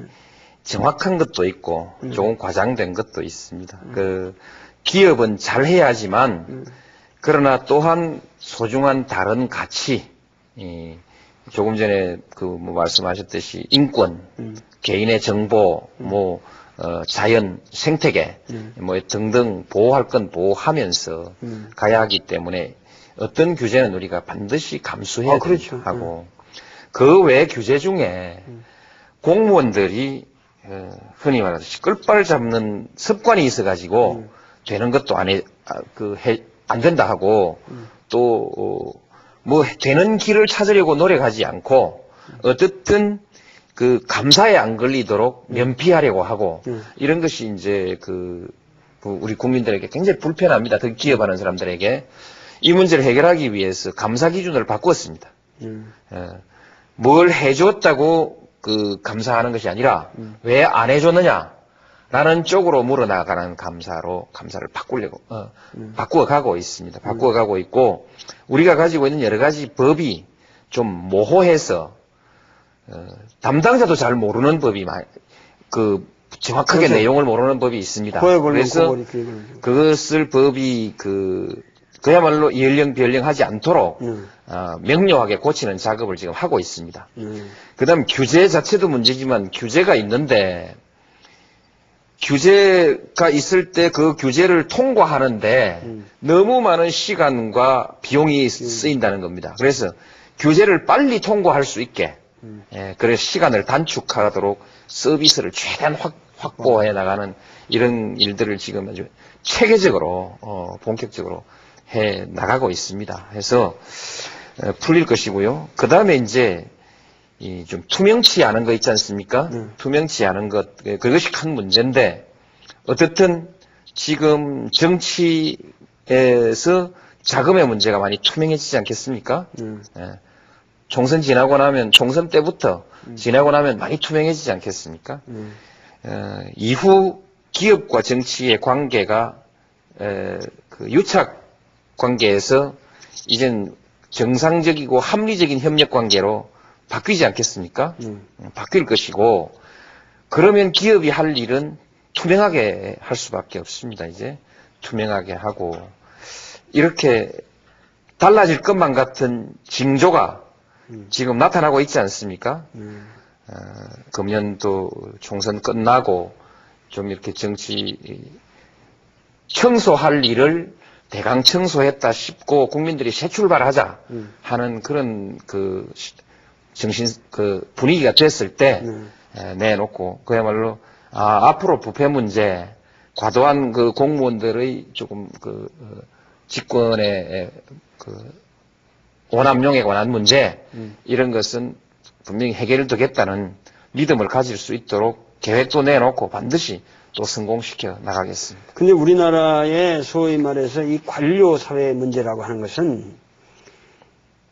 정확한 것도 있고 조금 과장된 것도 있습니다. 기업은 잘해야지만 그러나 또한 소중한 다른 가치, 조금 전에 말씀하셨듯이 인권, 개인의 정보, 자연, 생태계, 등등 보호할 건 보호하면서 가야 하기 때문에 어떤 규제는 우리가 반드시 감수해야 그렇죠. 하고, 그 외 규제 중에 공무원들이 흔히 말하듯이 끌바를 잡는 습관이 있어가지고 되는 것도 안 된다 하고, 또 되는 길을 찾으려고 노력하지 않고 어쨌든 감사에 안 걸리도록 면피하려고 하고, 이런 것이 이제 우리 국민들에게 굉장히 불편합니다. 기업하는 사람들에게. 이 문제를 해결하기 위해서 감사 기준을 바꾸었습니다. 뭘 해줬다고 감사하는 것이 아니라 왜 안 해줬느냐라는 쪽으로 물어나가는 감사를 바꾸어가고 있습니다. 바꾸어가고 있고 우리가 가지고 있는 여러 가지 법이 좀 모호해서 담당자도 잘 모르는 법이 정확하게 그렇죠. 내용을 모르는 법이 있습니다. 그래서 그것을 법이 그야말로 이연령별령하지 않도록 명료하게 고치는 작업을 지금 하고 있습니다. 그다음 규제 자체도 문제지만 규제가 있는데 규제가 있을 때 그 규제를 통과하는데 너무 많은 시간과 비용이 쓰인다는 겁니다. 그래서 규제를 빨리 통과할 수 있게 그래서 시간을 단축하도록 서비스를 최대한 확보해 나가는 이런 일들을 지금 아주 체계적으로 본격적으로 해 나가고 있습니다. 해서 풀릴 것이고요. 그 다음에 이제 좀 투명치 않은 거 있지 않습니까? 투명치 않은 것 그것이 큰 문제인데 어떻든 지금 정치에서 자금의 문제가 많이 투명해지지 않겠습니까? 총선 지나고 나면 총선 때부터 지나고 나면 많이 투명해지지 않겠습니까? 이후 기업과 정치의 관계가 유착 관계에서 이젠 정상적이고 합리적인 협력 관계로 바뀌지 않겠습니까? 바뀔 것이고 그러면 기업이 할 일은 투명하게 할 수밖에 없습니다. 이제 투명하게 하고 이렇게 달라질 것만 같은 징조가 지금 나타나고 있지 않습니까? 금년도 총선 끝나고 좀 이렇게 정치 청소할 일을 대강 청소했다 싶고 국민들이 새 출발하자 하는 그런 분위기가 됐을 때 내놓고 그야말로 앞으로 부패 문제, 과도한 공무원들의 조금 직권의 오남용에 관한 문제 이런 것은 분명히 해결되겠다는 믿음을 가질 수 있도록 계획도 내놓고 반드시 또 성공시켜 나가겠습니다. 근데 우리나라의 소위 말해서 이 관료 사회 문제라고 하는 것은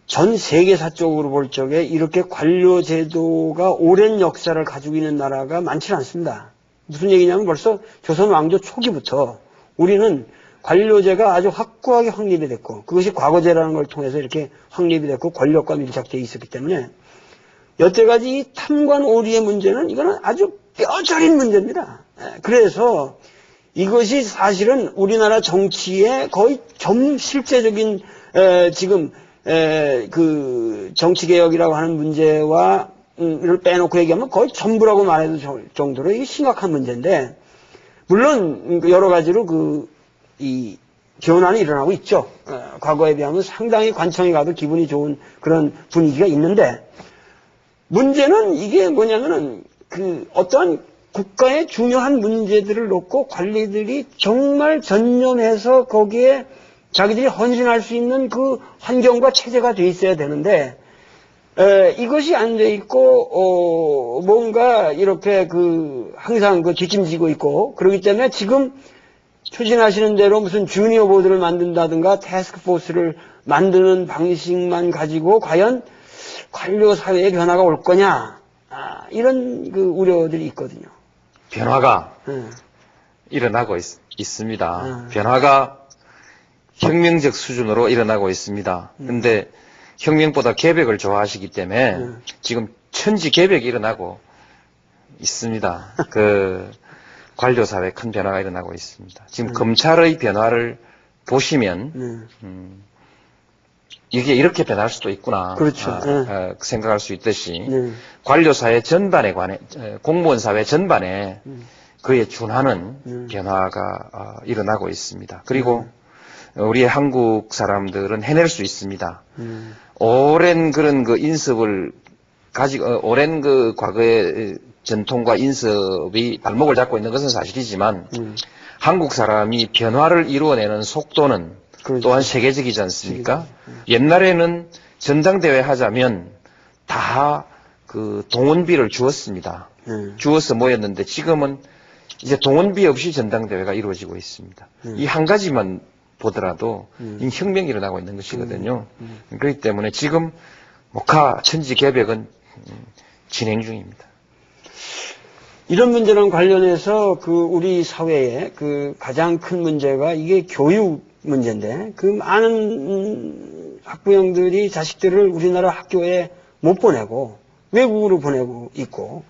전 세계사적으로 볼 적에 이렇게 관료 제도가 오랜 역사를 가지고 있는 나라가 많지는 않습니다. 무슨 얘기냐면 벌써 조선 왕조 초기부터 우리는 관료제가 아주 확고하게 확립이 됐고 그것이 과거제라는 걸 통해서 이렇게 확립이 됐고 권력과 밀착되어 있었기 때문에 여태까지 이 탐관 오리의 문제는 이거는 아주 뼈저린 문제입니다. 그래서 이것이 사실은 우리나라 정치의 거의 실제적인 지금 정치개혁이라고 하는 문제와 를 빼놓고 얘기하면 거의 전부라고 말해도 정도로 이게 심각한 문제인데 물론 여러 가지로 이 변화는 일어나고 있죠. 과거에 비하면 상당히 관청에 가도 기분이 좋은 그런 분위기가 있는데 문제는 이게 뭐냐면은 어떠한 국가의 중요한 문제들을 놓고 관리들이 정말 전념해서 거기에 자기들이 헌신할 수 있는 그 환경과 체제가 돼 있어야 되는데 이것이 안 돼 있고 뭔가 이렇게 항상 뒷짐지고 있고 그렇기 때문에 지금 추진하시는 대로 무슨 주니어 보드를 만든다든가 태스크포스를 만드는 방식만 가지고 과연 관료 사회의 변화가 올 거냐 이런 우려들이 있거든요. 변화가 일어나고 있습니다. 변화가 혁명적 수준으로 일어나고 있습니다. 그런데 혁명보다 개벽을 좋아하시기 때문에 지금 천지 개벽이 일어나고 있습니다. 관료 사회에 큰 변화가 일어나고 있습니다. 지금 검찰의 변화를 보시면 이게 이렇게 변할 수도 있구나. 그렇죠. 생각할 수 있듯이 관료 사회 전반에 관해 공무원 사회 전반에 그에 준하는 변화가 일어나고 있습니다. 그리고 우리 한국 사람들은 해낼 수 있습니다. 오랜 그런 인습을 가지고 오랜 과거의 전통과 인습이 발목을 잡고 있는 것은 사실이지만 한국 사람이 변화를 이루어내는 속도는 그렇죠. 또한 세계적이지 않습니까? 옛날에는 전당대회 하자면 다 동원비를 주었습니다. 주어서 모였는데 지금은 이제 동원비 없이 전당대회가 이루어지고 있습니다. 이 한 가지만 보더라도 이미 혁명이 일어나고 있는 것이거든요. 그렇기 때문에 지금 목화 천지개벽은 진행 중입니다. 이런 문제랑 관련해서 그 우리 사회의 그 가장 큰 문제가 이게 교육 문제인데 그 많은 학부형들이 자식들을 우리나라 학교에 못 보내고 외국으로 보내고 있고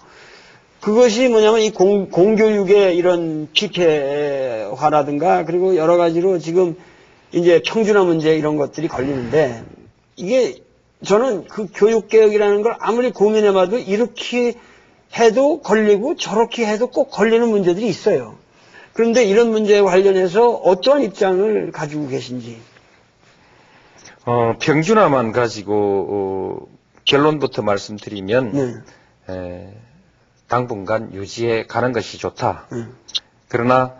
그것이 뭐냐면 이 공교육의 이런 피폐화라든가 그리고 여러 가지로 지금 이제 평준화 문제 이런 것들이 걸리는데 이게 저는 그 교육개혁이라는 걸 아무리 고민해봐도 이렇게 해도 걸리고 저렇게 해도 꼭 걸리는 문제들이 있어요. 그런데 이런 문제에 관련해서 어떠한 입장을 가지고 계신지. 평준화만 가지고 결론부터 말씀드리면 당분간 유지해 가는 것이 좋다. 그러나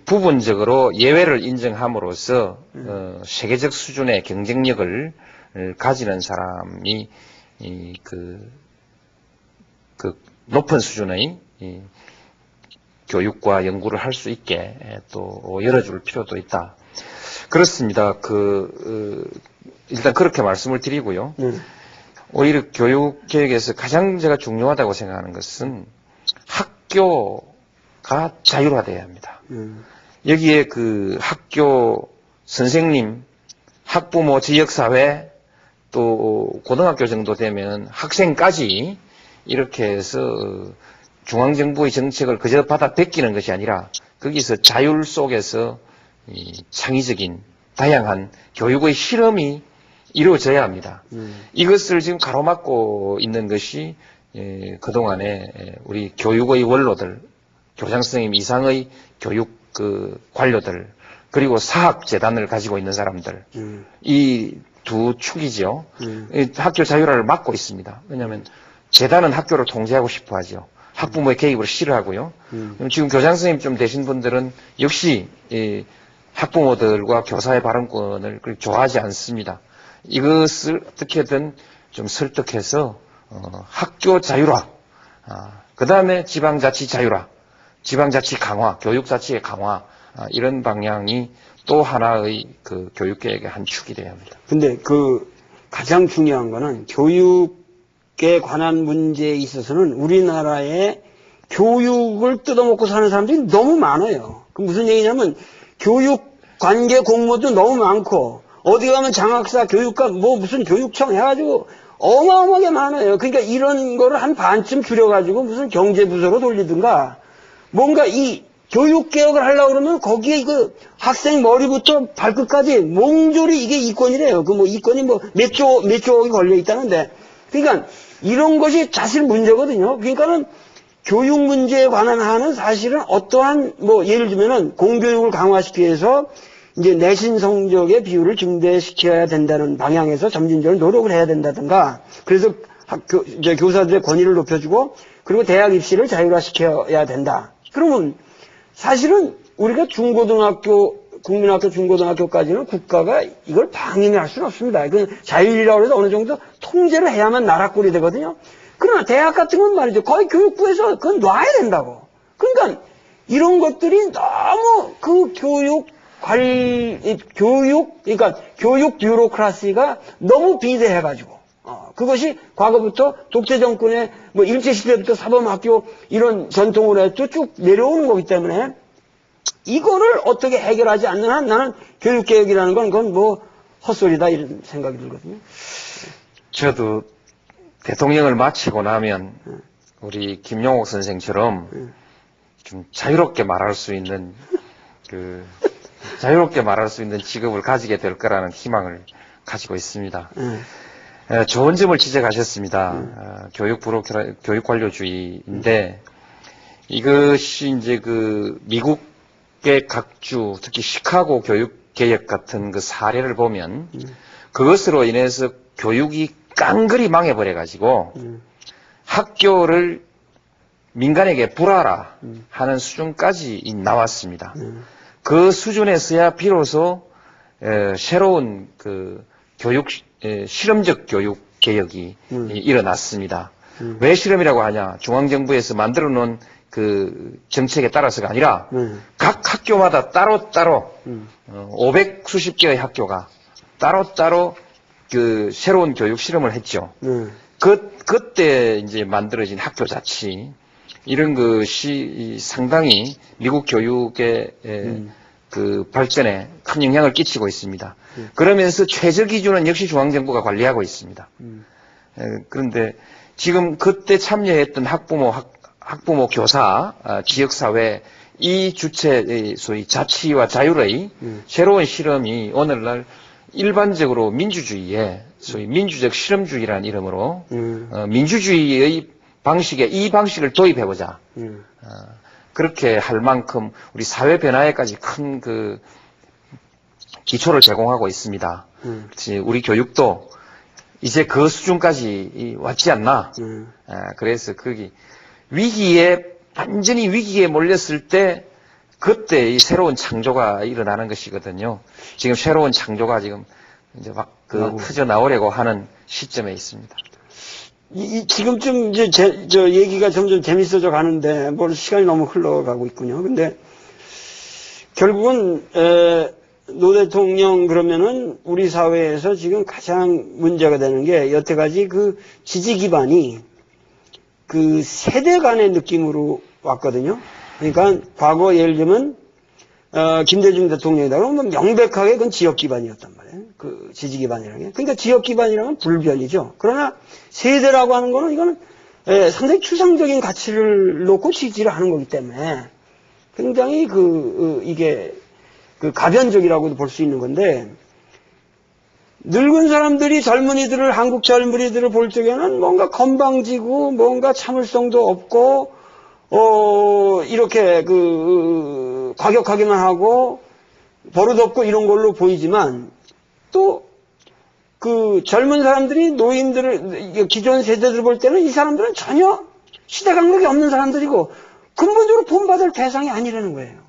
부분적으로 예외를 인정함으로써 세계적 수준의 경쟁력을 가지는 사람이 그 높은 수준의 교육과 연구를 할 수 있게 또 열어줄 필요도 있다. 그렇습니다. 일단 그렇게 말씀을 드리고요. 오히려 교육개혁에서 가장 제가 중요하다고 생각하는 것은 학교가 자율화돼야 합니다. 여기에 그 학교 선생님, 학부모, 지역사회, 또 고등학교 정도 되면 학생까지 이렇게 해서 중앙정부의 정책을 그저 받아 베끼는 것이 아니라 거기서 자율 속에서 창의적인 다양한 교육의 실험이 이루어져야 합니다. 이것을 지금 가로막고 있는 것이 그동안에 우리 교육의 원로들, 교장 선생님 이상의 교육 관료들, 그리고 사학재단을 가지고 있는 사람들, 이 두 축이죠. 학교 자율화를 막고 있습니다. 왜냐하면 재단은 학교를 통제하고 싶어 하죠. 학부모의 개입을 싫어하고요. 지금 교장 선생님 좀 되신 분들은 역시 학부모들과 교사의 발언권을 좋아하지 않습니다. 이것을 어떻게든 좀 설득해서 학교 자율화, 그 다음에 지방자치 자율화, 지방자치 강화, 교육자치의 강화, 이런 방향이 또 하나의 그 교육계획의 한 축이 되어야 합니다. 근데 그 가장 중요한 거는 교육에 관한 문제에 있어서는 우리나라의 교육을 뜯어먹고 사는 사람들이 너무 많아요. 그 무슨 얘기냐면 교육 관계 공무원도 너무 많고 어디 가면 장학사, 교육과 뭐 무슨 교육청 해가지고 어마어마하게 많아요. 그러니까 이런 거를 한 반쯤 줄여가지고 무슨 경제부서로 돌리든가 뭔가 이 교육개혁을 하려고 그러면 거기에 그 학생 머리부터 발끝까지 몽졸이 이게 이권이래요. 그 뭐 이권이 뭐 몇 조억이 걸려 있다는데. 그러니까 이런 것이 사실 문제거든요. 그러니까는 교육 문제에 관한 한은 사실은 어떠한 뭐 예를 들면은 공교육을 강화시키기 위해서 이제 내신 성적의 비율을 증대시켜야 된다는 방향에서 점진적으로 노력을 해야 된다든가. 그래서 이제 교사들의 권위를 높여주고 그리고 대학 입시를 자율화시켜야 된다. 그러면 사실은 우리가 중고등학교, 국민학교, 중고등학교까지는 국가가 이걸 방임할 수는 없습니다. 그 자율이라고 해서 어느 정도 통제를 해야만 나라꼴이 되거든요. 그러나 대학 같은 건 말이죠. 거의 교육부에서 그건 놔야 된다고. 그러니까 이런 것들이 너무 그 그러니까 교육 뷰로크라시가 너무 비대해가지고. 그것이 과거부터 독재 정권의 뭐 일제시대부터 사범학교 이런 전통으로 해서 쭉 내려오는 거기 때문에 이거를 어떻게 해결하지 않는 한 나는 교육개혁이라는 건 그건 뭐 헛소리다 이런 생각이 들거든요. 저도 대통령을 마치고 나면 우리 김용옥 선생처럼 좀 자유롭게 말할 수 있는 직업을 가지게 될 거라는 희망을 가지고 있습니다. 좋은 점을 지적하셨습니다. 교육 관료주의인데 이것이 이제 그 미국의 각주, 특히 시카고 교육 개혁 같은 그 사례를 보면 그것으로 인해서 교육이 깡그리 망해버려 가지고 학교를 민간에게 불하라 하는 수준까지 나왔습니다. 그 수준에서야 비로소 새로운 그 실험적 교육 개혁이 일어났습니다. 왜 실험이라고 하냐? 중앙정부에서 만들어 놓은 그 정책에 따라서가 아니라 각 학교마다 따로따로 500수십 개의 학교가 따로따로 그 새로운 교육 실험을 했죠. 그때 이제 만들어진 학교 자치 이런 것이 상당히 미국 교육의 그 발전에 큰 영향을 끼치고 있습니다. 그러면서 최저 기준은 역시 중앙정부가 관리하고 있습니다. 그런데 지금 그때 참여했던 학부모, 교사, 지역사회 이 주체의 소위 자치와 자율의 새로운 실험이 오늘날 일반적으로 민주주의에 소위 민주적 실험주의라는 이름으로 민주주의의 방식에 이 방식을 도입해보자. 그렇게 할 만큼 우리 사회 변화에까지 큰 그 기초를 제공하고 있습니다. 우리 교육도 이제 그 수준까지 왔지 않나. 그래서 거기 완전히 위기에 몰렸을 때 그때 이 새로운 창조가 일어나는 것이거든요. 지금 새로운 창조가 지금 이제 막 터져 나오려고 하는 시점에 있습니다. 지금쯤 이제 저 얘기가 점점 재밌어져 가는데 뭘 시간이 너무 흘러가고 있군요. 근데 결국은 노 대통령 그러면은 우리 사회에서 지금 가장 문제가 되는 게 여태까지 그 지지 기반이 그 세대 간의 느낌으로 왔거든요. 그러니까 과거 예를 들면 김대중 대통령이다 그러면 명백하게 그건 지역 기반이었단 말이에요. 그 지지 기반이라는 게. 그러니까 지역 기반이라면 불변이죠. 그러나 세대라고 하는 거는 이거는 상당히 추상적인 가치를 놓고 지지를 하는 거기 때문에 굉장히 이게 그 가변적이라고도 볼 수 있는 건데 늙은 사람들이 한국 젊은이들을 볼 적에는 뭔가 건방지고 뭔가 참을성도 없고 이렇게 과격하기만 하고 버릇없고 이런 걸로 보이지만 또 그 젊은 사람들이 노인들을 기존 세대들 볼 때는 이 사람들은 전혀 시대 감각이 없는 사람들이고 근본적으로 본받을 대상이 아니라는 거예요.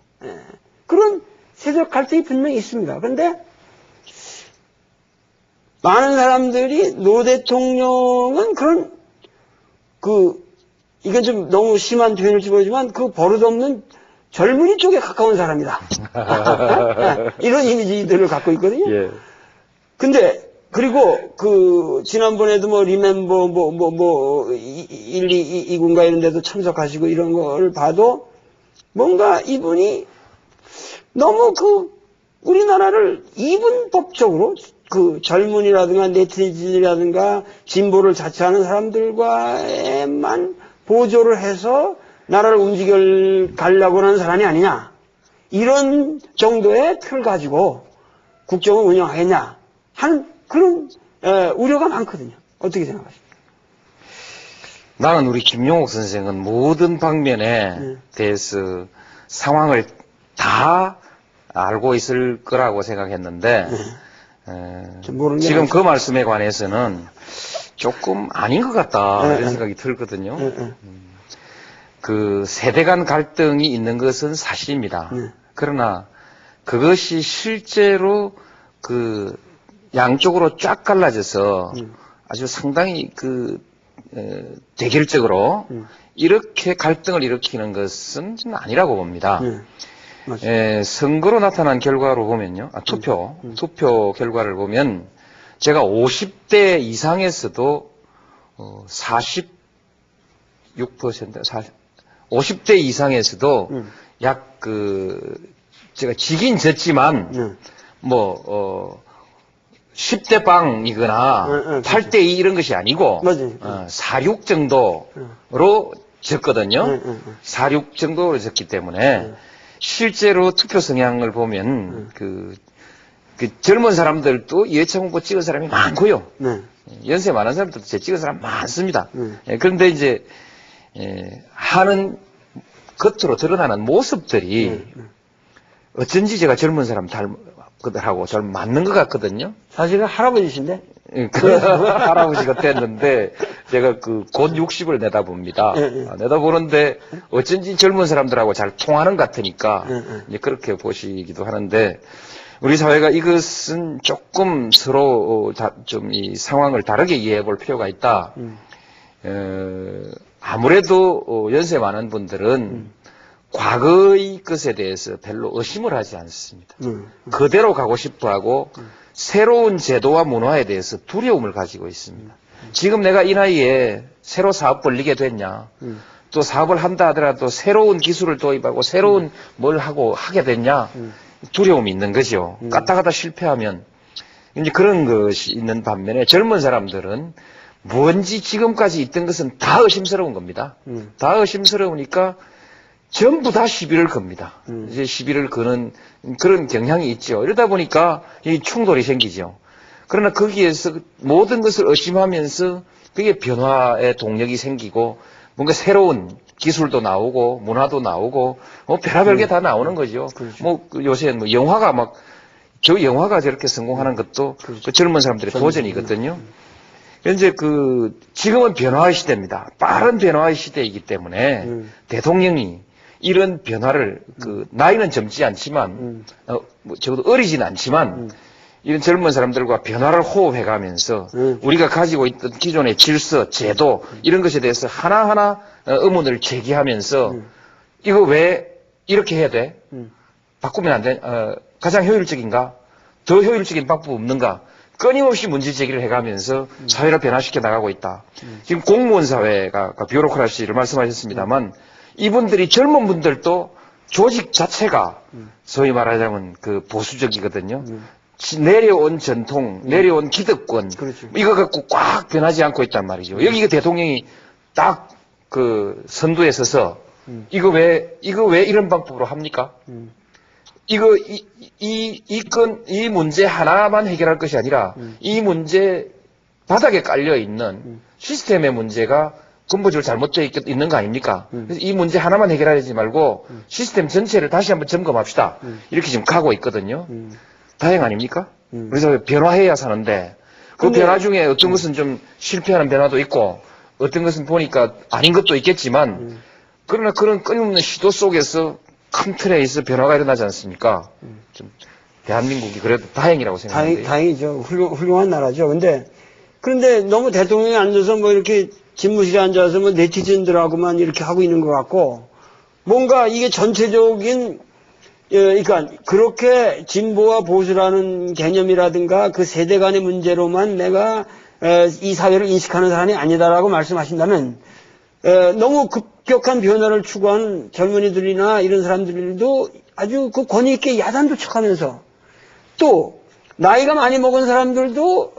그런 세대적 갈등이 분명히 있습니다. 그런데 많은 사람들이 노 대통령은 그런 이건 좀 너무 심한 표현일지 모르지만 그 버릇없는 젊은이 쪽에 가까운 사람이다. 이런 이미지들을 갖고 있거든요. 예. 근데 그리고 지난번에도 리멤버 1, 2군가 이런 데도 참석하시고 이런 걸 봐도 뭔가 이분이 너무 우리나라를 이분법적으로 젊은이라든가 네티즌이라든가 진보를 자처하는 사람들과에만 보조를 해서 나라를 가려고 하는 사람이 아니냐. 이런 정도의 틀 가지고 국정을 운영하겠냐 하는 그런 우려가 많거든요. 어떻게 생각하십니까? 나는 우리 김용옥 선생은 모든 방면에 대해서 상황을 다 알고 있을 거라고 생각했는데 지금 그 말씀에 관해서는 조금 아닌 것 같다 이런 생각이 들거든요. 그 세대 간 갈등이 있는 것은 사실입니다. 그러나 그것이 실제로 양쪽으로 쫙 갈라져서 아주 상당히 대결적으로 이렇게 갈등을 일으키는 것은 아니라고 봅니다. 선거로 나타난 결과로 보면요. 투표 결과를 보면 제가 50대 이상에서도 46%, 50대 이상에서도 약 제가 지긴 졌지만 10대 빵이거나 8대 2 이런 것이 아니고 46 정도로 졌거든요. 46 정도로 졌기 때문에 실제로 투표 성향을 보면 젊은 사람들도 이해창 후보 찍은 사람이 많고요. 연세 많은 사람들도 제 찍은 사람 많습니다. 그런데 이제 하는 겉으로 드러나는 모습들이 어쩐지 제가 젊은 사람들하고 잘 맞는 것 같거든요. 사실은 할아버지신데? 할아버지가 됐는데 제가 곧 60을 내다봅니다. 내다보는데 어쩐지 젊은 사람들하고 잘 통하는 것 같으니까 이제 그렇게 보시기도 하는데 우리 사회가 이것은 조금 서로 좀 이 상황을 다르게 이해해 볼 필요가 있다. 아무래도 연세 많은 분들은 과거의 것에 대해서 별로 의심을 하지 않습니다. 그대로 가고 싶어하고 새로운 제도와 문화에 대해서 두려움을 가지고 있습니다. 지금 내가 이 나이에 새로 사업 벌리게 됐냐, 또 사업을 한다 하더라도 새로운 기술을 도입하고 새로운 뭘 하고 하게 됐냐, 두려움이 있는 거죠. 까딱하다 실패하면 이제 그런 것이 있는 반면에 젊은 사람들은 뭔지 지금까지 있던 것은 다 의심스러운 겁니다. 다 의심스러우니까 전부 다 시비를 겁니다. 이제 시비를 거는 그런 경향이 있죠. 이러다 보니까 이 충돌이 생기죠. 그러나 거기에서 모든 것을 의심하면서 그게 변화의 동력이 생기고 뭔가 새로운 기술도 나오고 문화도 나오고 뭐 별의별 게 다 나오는 거죠. 그렇죠. 뭐 요새 뭐 영화가 막 저 영화가 저렇게 성공하는 것도 그렇죠. 그 젊은 사람들의 도전이거든요. 현재 지금은 변화의 시대입니다. 빠른 변화의 시대이기 때문에 대통령이 이런 변화를 나이는 젊지 않지만 뭐 적어도 어리진 않지만 이런 젊은 사람들과 변화를 호흡해가면서 우리가 가지고 있던 기존의 질서, 제도 이런 것에 대해서 하나하나 의문을 제기하면서 이거 왜 이렇게 해야 돼? 바꾸면 안 돼? 가장 효율적인가? 더 효율적인 방법 없는가? 끊임없이 문제 제기를 해가면서 사회를 변화시켜 나가고 있다. 지금 공무원 사회가 뷰로크라시를 말씀하셨습니다만 이분들이 젊은 분들도 조직 자체가 소위 말하자면 보수적이거든요. 내려온 전통, 내려온 기득권, 그렇죠. 이거 갖고 꽉 변하지 않고 있단 말이죠. 여기 대통령이 딱 선두에 서서 이거 왜 이런 방법으로 합니까? 이 문제 하나만 해결할 것이 아니라 이 문제 바닥에 깔려 있는 시스템의 문제가 근본적으로 잘못되어 있는 거 아닙니까? 그래서 이 문제 하나만 해결하지 말고 시스템 전체를 다시 한번 점검합시다. 이렇게 지금 가고 있거든요. 다행 아닙니까? 그래서 변화해야 사는데 그 변화 중에 어떤 것은 좀 실패하는 변화도 있고 어떤 것은 보니까 아닌 것도 있겠지만 그러나 그런 끊임없는 시도 속에서 큰 틀에서 변화가 일어나지 않습니까? 좀 대한민국이 그래도 다행이라고 생각합니다. 다행이죠. 훌륭한 나라죠. 그런데 너무 대통령이 앉아서 뭐 이렇게 집무실에 앉아서 뭐 네티즌들하고만 이렇게 하고 있는 것 같고 뭔가 이게 전체적인 그러니까 그렇게 진보와 보수라는 개념이라든가 그 세대 간의 문제로만 내가 이 사회를 인식하는 사람이 아니다라고 말씀하신다면 너무 급격한 변화를 추구하는 젊은이들이나 이런 사람들도 아주 그 권위 있게 야단도 척하면서 또 나이가 많이 먹은 사람들도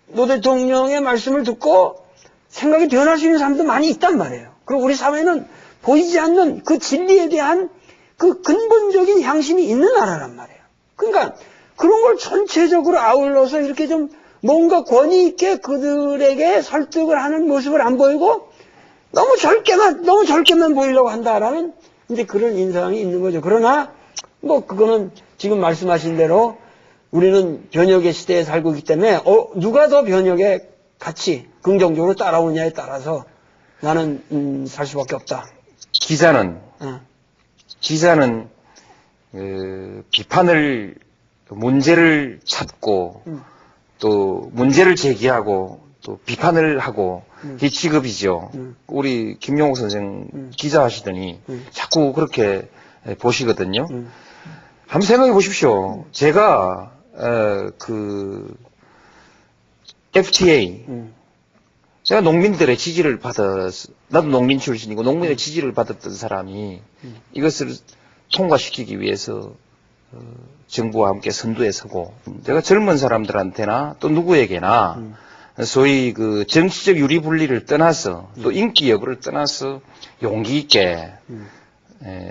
노 대통령의 말씀을 듣고 생각이 변할 수 있는 사람도 많이 있단 말이에요. 그리고 우리 사회는 보이지 않는 그 진리에 대한 그 근본적인 향심이 있는 나라란 말이에요. 그러니까 그런 걸 전체적으로 아울러서 이렇게 좀 뭔가 권위 있게 그들에게 설득을 하는 모습을 안 보이고 너무 젊게만 보이려고 한다라는 이제 그런 인상이 있는 거죠. 그러나 뭐 그거는 지금 말씀하신 대로 우리는 변혁의 시대에 살고 있기 때문에 누가 더 변혁에 같이 긍정적으로 따라오냐에 따라서 나는 살 수밖에 없다. 기자는 비판을 문제를 찾고 또 문제를 제기하고 또 비판을 하고 이 직업이죠. 우리 김용옥 선생 기자 하시더니 자꾸 그렇게 보시거든요. 한번 생각해 보십시오. 제가 FTA 제가 농민들의 지지를 나도 농민 출신이고 농민의 지지를 받았던 사람이 이것을 통과시키기 위해서 정부와 함께 선두에 서고 제가 젊은 사람들한테나 또 누구에게나 소위 정치적 유리분리를 떠나서 또 인기 여부를 떠나서 용기 있게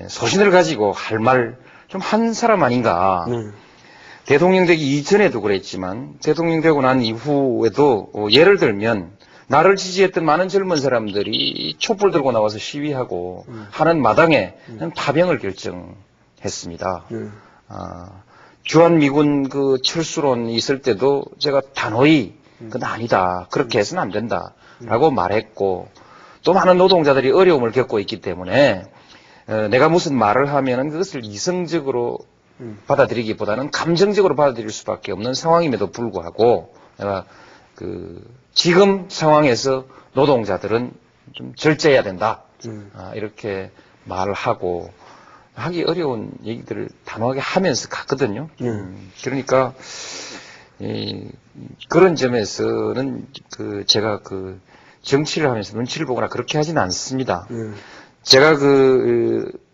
소신을 가지고 할 말 좀 한 사람 아닌가. 대통령 되기 이전에도 그랬지만 대통령 되고 난 이후에도 예를 들면 나를 지지했던 많은 젊은 사람들이 촛불 들고 나와서 시위하고 하는 마당에 파병을 결정했습니다. 주한미군 철수론이 있을 때도 제가 단호히 그건 아니다. 그렇게 해서는 안 된다라고 말했고 또 많은 노동자들이 어려움을 겪고 있기 때문에 내가 무슨 말을 하면은 그것을 이성적으로 받아들이기보다는 감정적으로 받아들일 수밖에 없는 상황임에도 불구하고 내가 지금 상황에서 노동자들은 좀 절제해야 된다. 음. 이렇게 말하고 하기 어려운 얘기들을 단호하게 하면서 갔거든요. 그러니까 그런 점에서는 제가 정치를 하면서 눈치를 보거나 그렇게 하지는 않습니다. 제가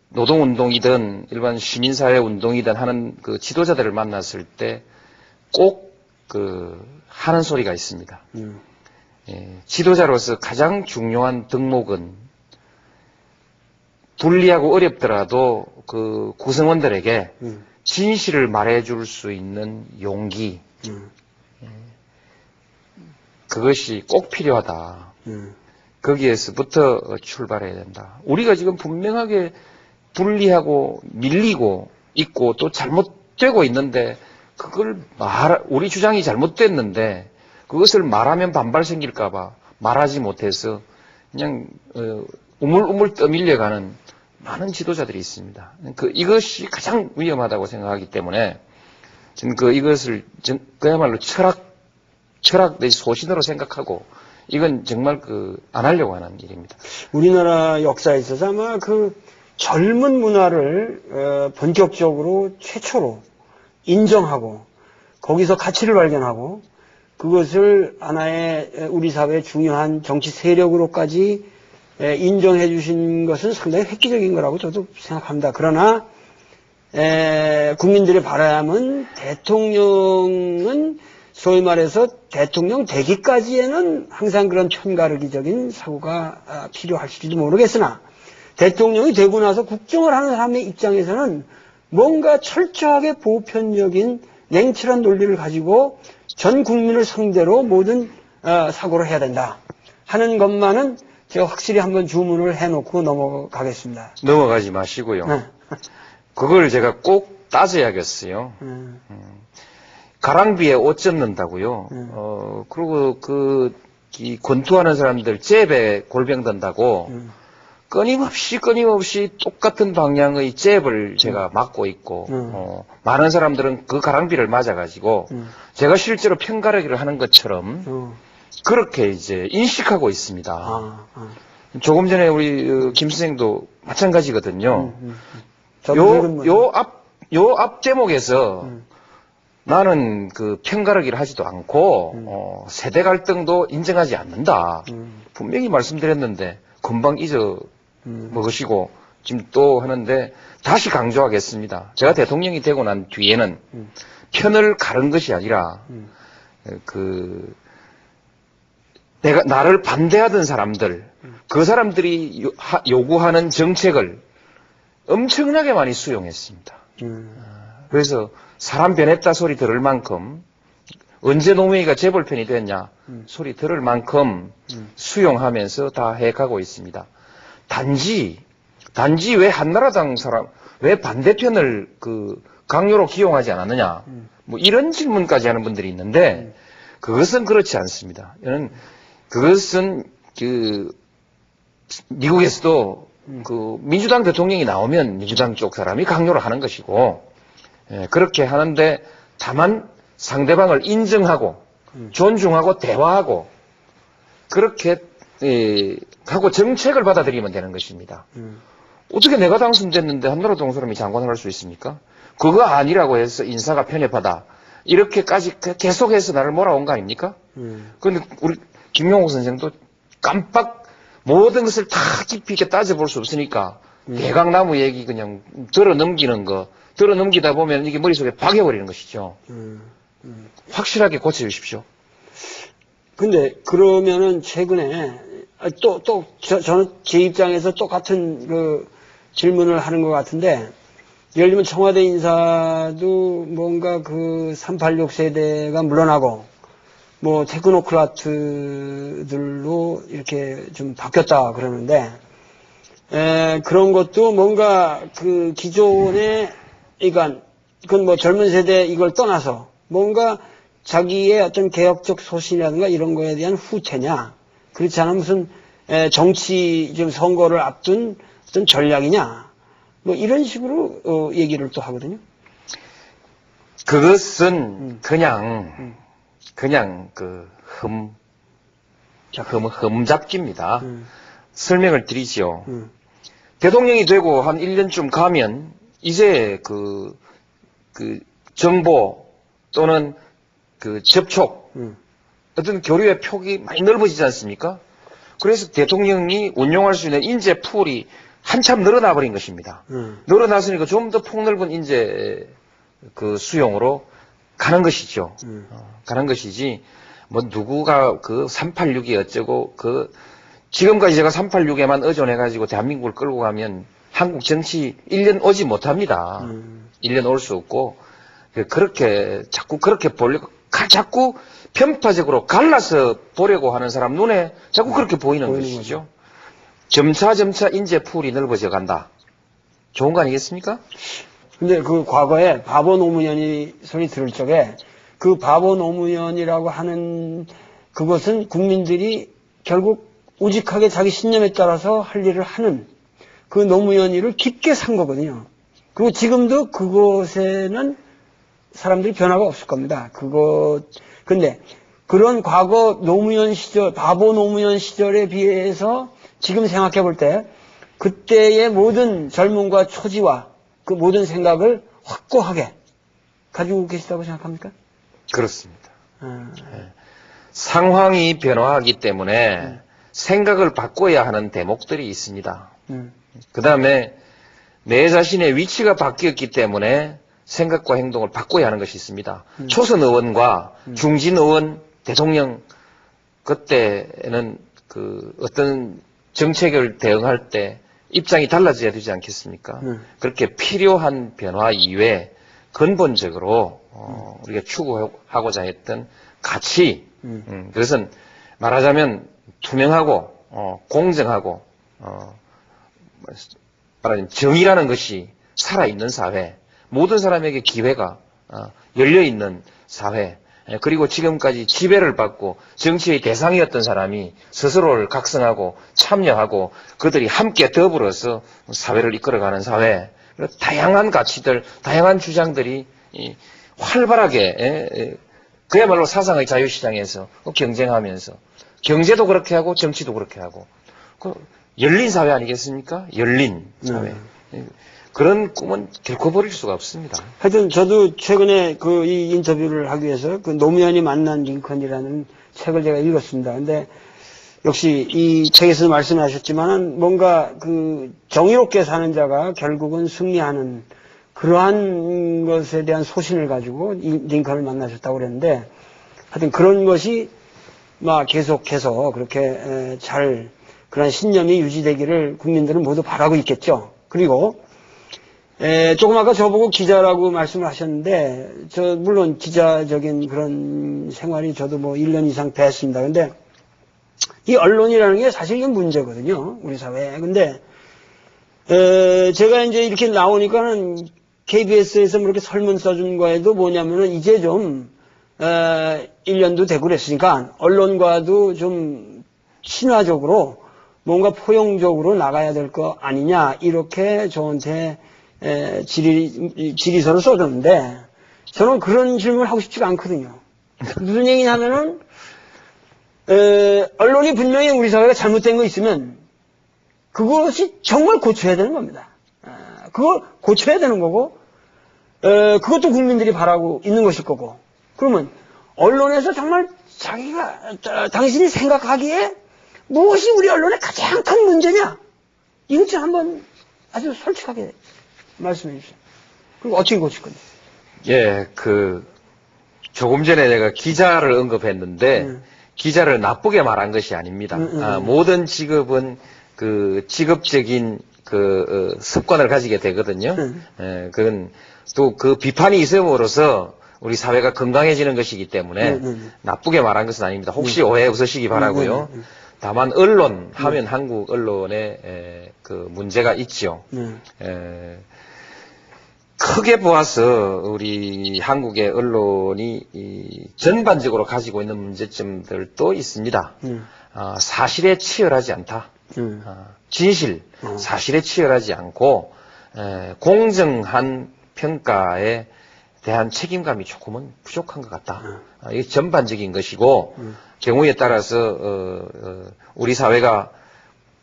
노동운동이든 일반 시민사회 운동이든 하는 지도자들을 만났을 때 꼭 하는 소리가 있습니다. 지도자로서 가장 중요한 덕목은 불리하고 어렵더라도 구성원들에게 진실을 말해줄 수 있는 용기, 그것이 꼭 필요하다. 거기에서부터 출발해야 된다. 우리가 지금 분명하게 불리하고 밀리고 있고 또 잘못되고 있는데 우리 주장이 잘못됐는데 그것을 말하면 반발 생길까봐 말하지 못해서 그냥 우물우물 떠밀려가는 많은 지도자들이 있습니다. 이것이 가장 위험하다고 생각하기 때문에 저는 이것을 그야말로 철학 내 소신으로 생각하고 이건 정말 안 하려고 하는 일입니다. 우리나라 역사에 있어서 아마 젊은 문화를 본격적으로 최초로 인정하고 거기서 가치를 발견하고 그것을 하나의 우리 사회의 중요한 정치 세력으로까지 인정해 주신 것은 상당히 획기적인 거라고 저도 생각합니다. 그러나 국민들의 바람은 대통령은 소위 말해서 대통령 되기까지에는 항상 그런 편가르기적인 사고가 필요할지도 모르겠으나 대통령이 되고 나서 국정을 하는 사람의 입장에서는 뭔가 철저하게 보편적인 냉철한 논리를 가지고 전 국민을 상대로 모든 사고를 해야 된다 하는 것만은 제가 확실히 한번 주문을 해놓고 넘어가겠습니다. 넘어가지 마시고요. 네. 그걸 제가 꼭 따져야겠어요. 가랑비에 옷 젖는다고요. 그리고 이 권투하는 사람들 잽에 골병 든다고 끊임없이 똑같은 방향의 잽을 제가 맞고 있고 많은 사람들은 그 가랑비를 맞아가지고 제가 실제로 편가르기를 하는 것처럼 그렇게 이제 인식하고 있습니다. 조금 전에 우리 김 선생도 마찬가지거든요. 요 앞 제목에서 나는 편가르기를 하지도 않고 세대 갈등도 인정하지 않는다. 분명히 말씀드렸는데 금방 먹으시고 지금 또 하는데 다시 강조하겠습니다. 제가 대통령이 되고 난 뒤에는 편을 가른 것이 아니라 나를 반대하던 사람들, 그 사람들이 요구하는 정책을 엄청나게 많이 수용했습니다. 그래서 사람 변했다 소리 들을 만큼 언제 노무현이가 재벌편이 됐냐 소리 들을 만큼 수용하면서 다 해가고 있습니다. 단지 왜 한나라당 사람 왜 반대편을 강요로 기용하지 않았느냐 뭐 이런 질문까지 하는 분들이 있는데 그것은 그렇지 않습니다. 그것은 미국에서도 민주당 대통령이 나오면 민주당 쪽 사람이 강요를 하는 것이고 그렇게 하는데 다만 상대방을 인정하고 존중하고 대화하고 그렇게 하고 정책을 받아들이면 되는 것입니다. 어떻게 내가 당선됐는데 한나라당 사람이 장관을 할 수 있습니까? 그거 아니라고 해서 인사가 편협하다. 이렇게까지 계속해서 나를 몰아온 거 아닙니까? 그런데 우리 김용옥 선생도 깜빡 모든 것을 다 깊이 있게 따져볼 수 없으니까 대강나무 얘기 그냥 들어 넘기다 보면 이게 머릿속에 박여버리는 것이죠. 확실하게 고쳐주십시오. 근데 그러면은 최근에 저는 제 입장에서 똑같은 질문을 하는 것 같은데 예를 들면 청와대 인사도 뭔가 386 세대가 물러나고 뭐 테크노크라트들로 이렇게 좀 바뀌었다 그러는데 그런 것도 뭔가 기존의 그건 뭐 젊은 세대 이걸 떠나서 뭔가 자기의 어떤 개혁적 소신이라든가 이런 거에 대한 후퇴냐 그렇지 않으면 무슨 정치 지금 선거를 앞둔 어떤 전략이냐 뭐 이런 식으로 얘기를 또 하거든요. 그것은 그냥 흠잡기입니다. 설명을 드리죠. 대통령이 되고 한 1년쯤 가면 이제 그 정보 또는 그 접촉, 어떤 교류의 폭이 많이 넓어지지 않습니까? 그래서 대통령이 운용할 수 있는 인재 풀이 한참 늘어나 버린 것입니다. 늘어났으니까 좀 더 폭넓은 인재 그 수용으로 가는 것이죠. 가는 것이지, 뭐 누구가 그 386이 어쩌고, 지금까지 제가 386에만 의존해가지고 대한민국을 끌고 가면 한국 정치 1년 오지 못합니다. 1년 올 수 없고, 그렇게, 자꾸 그렇게 보려고, 자꾸 편파적으로 갈라서 보려고 하는 사람 눈에 자꾸 그렇게 보이는 것이죠. 점차 인재 풀이 넓어져 간다. 좋은 거 아니겠습니까? 근데 그 과거에 바보 노무현이 소리 들을 적에 그 바보 노무현이라고 하는 그것은 국민들이 결국 우직하게 자기 신념에 따라서 할 일을 하는 그 노무현이를 깊게 산 거거든요. 그리고 지금도 그곳에는 사람들이 변화가 없을 겁니다. 근데 그런 과거 노무현 시절, 바보 노무현 시절에 비해서 지금 생각해 볼 때 그때의 모든 젊음과 초지와 그 모든 생각을 확고하게 가지고 계시다고 생각합니까? 그렇습니다. 상황이 변화하기 때문에 생각을 바꿔야 하는 대목들이 있습니다. 그 다음에 내 자신의 위치가 바뀌었기 때문에 생각과 행동을 바꿔야 하는 것이 있습니다. 초선 의원과 중진 의원, 대통령, 그때는 그 어떤 정책을 대응할 때 입장이 달라져야 되지 않겠습니까? 그렇게 필요한 변화 이외에 근본적으로 우리가 추구하고자 했던 가치, 그것은 말하자면 투명하고 공정하고 말하자면 정의라는 것이 살아있는 사회, 모든 사람에게 기회가 열려있는 사회, 그리고 지금까지 지배를 받고 정치의 대상이었던 사람이 스스로를 각성하고 참여하고 그들이 함께 더불어서 사회를 이끌어가는 사회, 다양한 가치들, 다양한 주장들이 활발하게 그야말로 사상의 자유시장에서 경쟁하면서 경제도 그렇게 하고 정치도 그렇게 하고 열린 사회 아니겠습니까? 열린 사회. 그런 꿈은 결코 버릴 수가 없습니다. 하여튼 저도 최근에 이 인터뷰를 하기 위해서 그 노무현이 만난 링컨이라는 책을 제가 읽었습니다. 근데 역시 이 책에서 말씀하셨지만은 뭔가 그 정의롭게 사는 자가 결국은 승리하는 그러한 것에 대한 소신을 가지고 이 링컨을 만나셨다고 그랬는데 하여튼 그런 것이 막 계속해서 그렇게 잘 그런 신념이 유지되기를 국민들은 모두 바라고 있겠죠. 그리고 조금 아까 저보고 기자라고 말씀을 하셨는데, 물론 기자적인 그런 생활이 저도 뭐 1년 이상 됐습니다. 근데, 이 언론이라는 게 사실 이건 문제거든요. 우리 사회에. 근데, 제가 이제 이렇게 나오니까는 KBS에서 뭐 이렇게 설문 써준 거에도 뭐냐면은 이제 좀, 1년도 되고 그랬으니까, 언론과도 좀 친화적으로 뭔가 포용적으로 나가야 될 거 아니냐, 이렇게 저한테 질의서를 써줬는데, 저는 그런 질문을 하고 싶지가 않거든요. 무슨 얘기냐면은, 언론이 분명히 우리 사회가 잘못된 거 있으면, 그것이 정말 고쳐야 되는 겁니다. 그걸 고쳐야 되는 거고, 그것도 국민들이 바라고 있는 것일 거고, 그러면, 언론에서 정말 당신이 생각하기에 무엇이 우리 언론의 가장 큰 문제냐? 이것 좀 한번 아주 솔직하게 말씀해 주세요. 그리고 어떻게 고칠 건지. 예, 조금 전에 내가 기자를 언급했는데, 기자를 나쁘게 말한 것이 아닙니다. 모든 직업은 직업적인 습관을 가지게 되거든요. 그건 또 비판이 있음으로써 우리 사회가 건강해지는 것이기 때문에 나쁘게 말한 것은 아닙니다. 혹시 오해 없으시기 바라고요. 다만 언론 하면 한국 언론에 문제가 있죠. 크게 보아서 우리 한국의 언론이 전반적으로 가지고 있는 문제점들도 있습니다. 사실에 치열하지 않다. 진실, 사실에 치열하지 않고 공정한 평가에 대한 책임감이 조금은 부족한 것 같다. 이게 전반적인 것이고 경우에 따라서 우리 사회가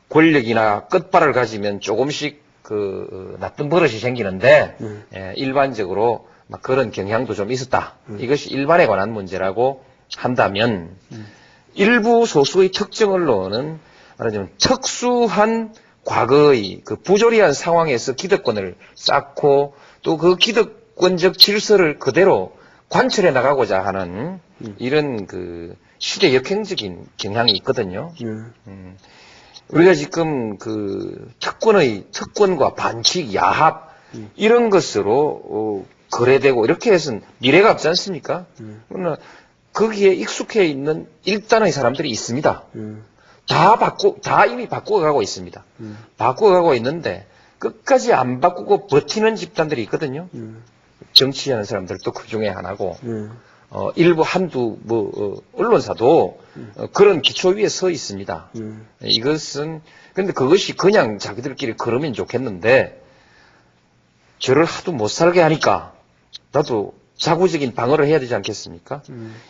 권력이나 끝발을 가지면 조금씩 나쁜 버릇이 생기는데, 일반적으로 막 그런 경향도 좀 있었다. 이것이 일반에 관한 문제라고 한다면, 일부 소수의 특정 언론은 말하자면 특수한 과거의 그 부조리한 상황에서 기득권을 쌓고 또 그 기득권적 질서를 그대로 관철해 나가고자 하는 이런 그 시대 역행적인 경향이 있거든요. 우리가 지금 그 특권과 반칙, 야합 이런 것으로 거래되고 이렇게 해서는 미래가 없지 않습니까? 그러나 거기에 익숙해 있는 일단의 사람들이 있습니다. 다 이미 바꿔가고 있습니다. 바꿔가고 있는데 끝까지 안 바꾸고 버티는 집단들이 있거든요. 정치하는 사람들도 그 중에 하나고, 일부 한두 언론사도 그런 기초 위에 서 있습니다. 이것은 근데 그것이 그냥 자기들끼리 걸으면 좋겠는데 저를 하도 못 살게 하니까 나도 자구적인 방어를 해야 되지 않겠습니까?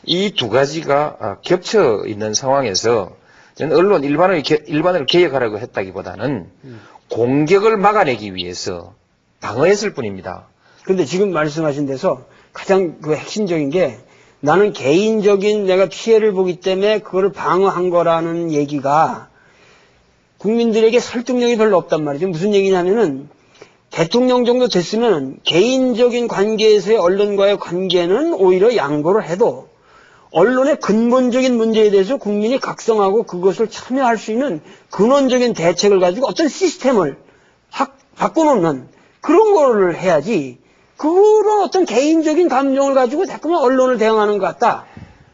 이 두 가지가 겹쳐 있는 상황에서 저는 언론 일반을 개혁하라고 했다기보다는 공격을 막아내기 위해서 방어했을 뿐입니다. 그런데 지금 말씀하신 데서 가장 그 핵심적인 게 나는 개인적인 내가 피해를 보기 때문에 그거를 방어한 거라는 얘기가 국민들에게 설득력이 별로 없단 말이죠. 무슨 얘기냐면은 대통령 정도 됐으면 개인적인 관계에서의 언론과의 관계는 오히려 양보를 해도 언론의 근본적인 문제에 대해서 국민이 각성하고 그것을 참여할 수 있는 근원적인 대책을 가지고 어떤 시스템을 바꿔놓는 그런 거를 해야지 그런 어떤 개인적인 감정을 가지고 자꾸만 언론을 대응하는 것 같다.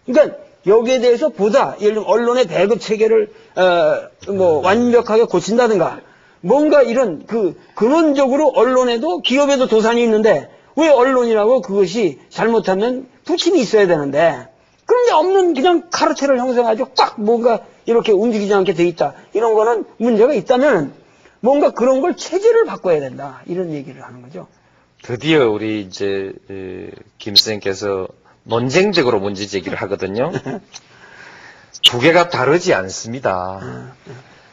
그러니까 여기에 대해서 보다 예를 들면 언론의 배급 체계를 완벽하게 고친다든가 뭔가 이런 그 근원적으로 언론에도 기업에도 도산이 있는데 왜 언론이라고 그것이 잘못하면 부침이 있어야 되는데 그런 게 없는 그냥 카르텔을 형성해가지고 꽉 뭔가 이렇게 움직이지 않게 돼 있다. 이런 거는 문제가 있다면 뭔가 그런 걸 체제를 바꿔야 된다. 이런 얘기를 하는 거죠. 드디어 우리 이제 김 선생님께서 논쟁적으로 문제 제기를 하거든요. 두 개가 다르지 않습니다.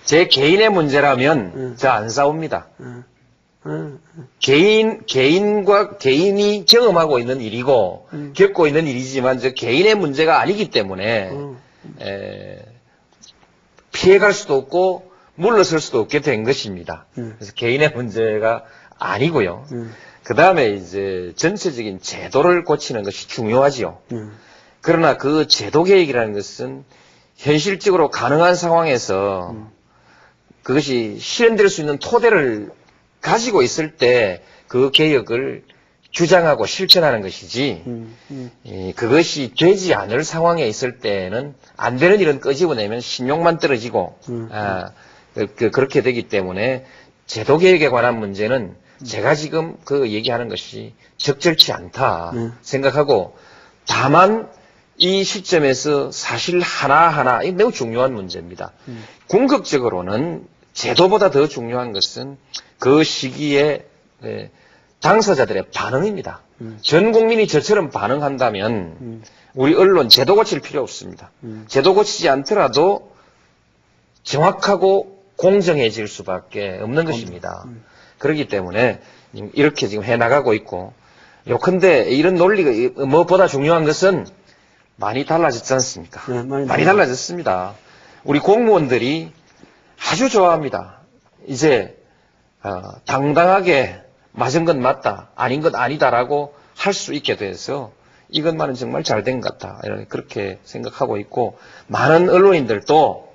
제 개인의 문제라면 저 안 싸웁니다. 개인이 경험하고 있는 일이고 겪고 있는 일이지만 저 개인의 문제가 아니기 때문에 피해갈 수도 없고 물러설 수도 없게 된 것입니다. 그래서 개인의 문제가 아니고요. 그 다음에 이제 전체적인 제도를 고치는 것이 중요하지요. 그러나 그 제도 개혁이라는 것은 현실적으로 가능한 상황에서 그것이 실현될 수 있는 토대를 가지고 있을 때 그 개혁을 주장하고 실천하는 것이지 그것이 되지 않을 상황에 있을 때는 안 되는 일은 끄집어내면 신용만 떨어지고 그렇게 되기 때문에 제도 개혁에 관한 문제는 제가 지금 그 얘기하는 것이 적절치 않다 생각하고 다만 이 시점에서 사실 하나하나 이 매우 중요한 문제입니다. 궁극적으로는 제도보다 더 중요한 것은 그 시기에 당사자들의 반응입니다. 전 국민이 저처럼 반응한다면 우리 언론 제도 고칠 필요 없습니다. 제도 고치지 않더라도 정확하고 공정해질 수밖에 없는 것입니다. 그렇기 때문에 이렇게 지금 해나가고 있고 요컨대 이런 논리가 무엇보다 중요한 것은 많이 달라졌지 않습니까? 네, 많이 달라졌습니다. 우리 공무원들이 아주 좋아합니다. 이제 당당하게 맞은 건 맞다, 아닌 건 아니다라고 할 수 있게 돼서 이것만은 정말 잘 된 것 같다. 그렇게 생각하고 있고 많은 언론인들도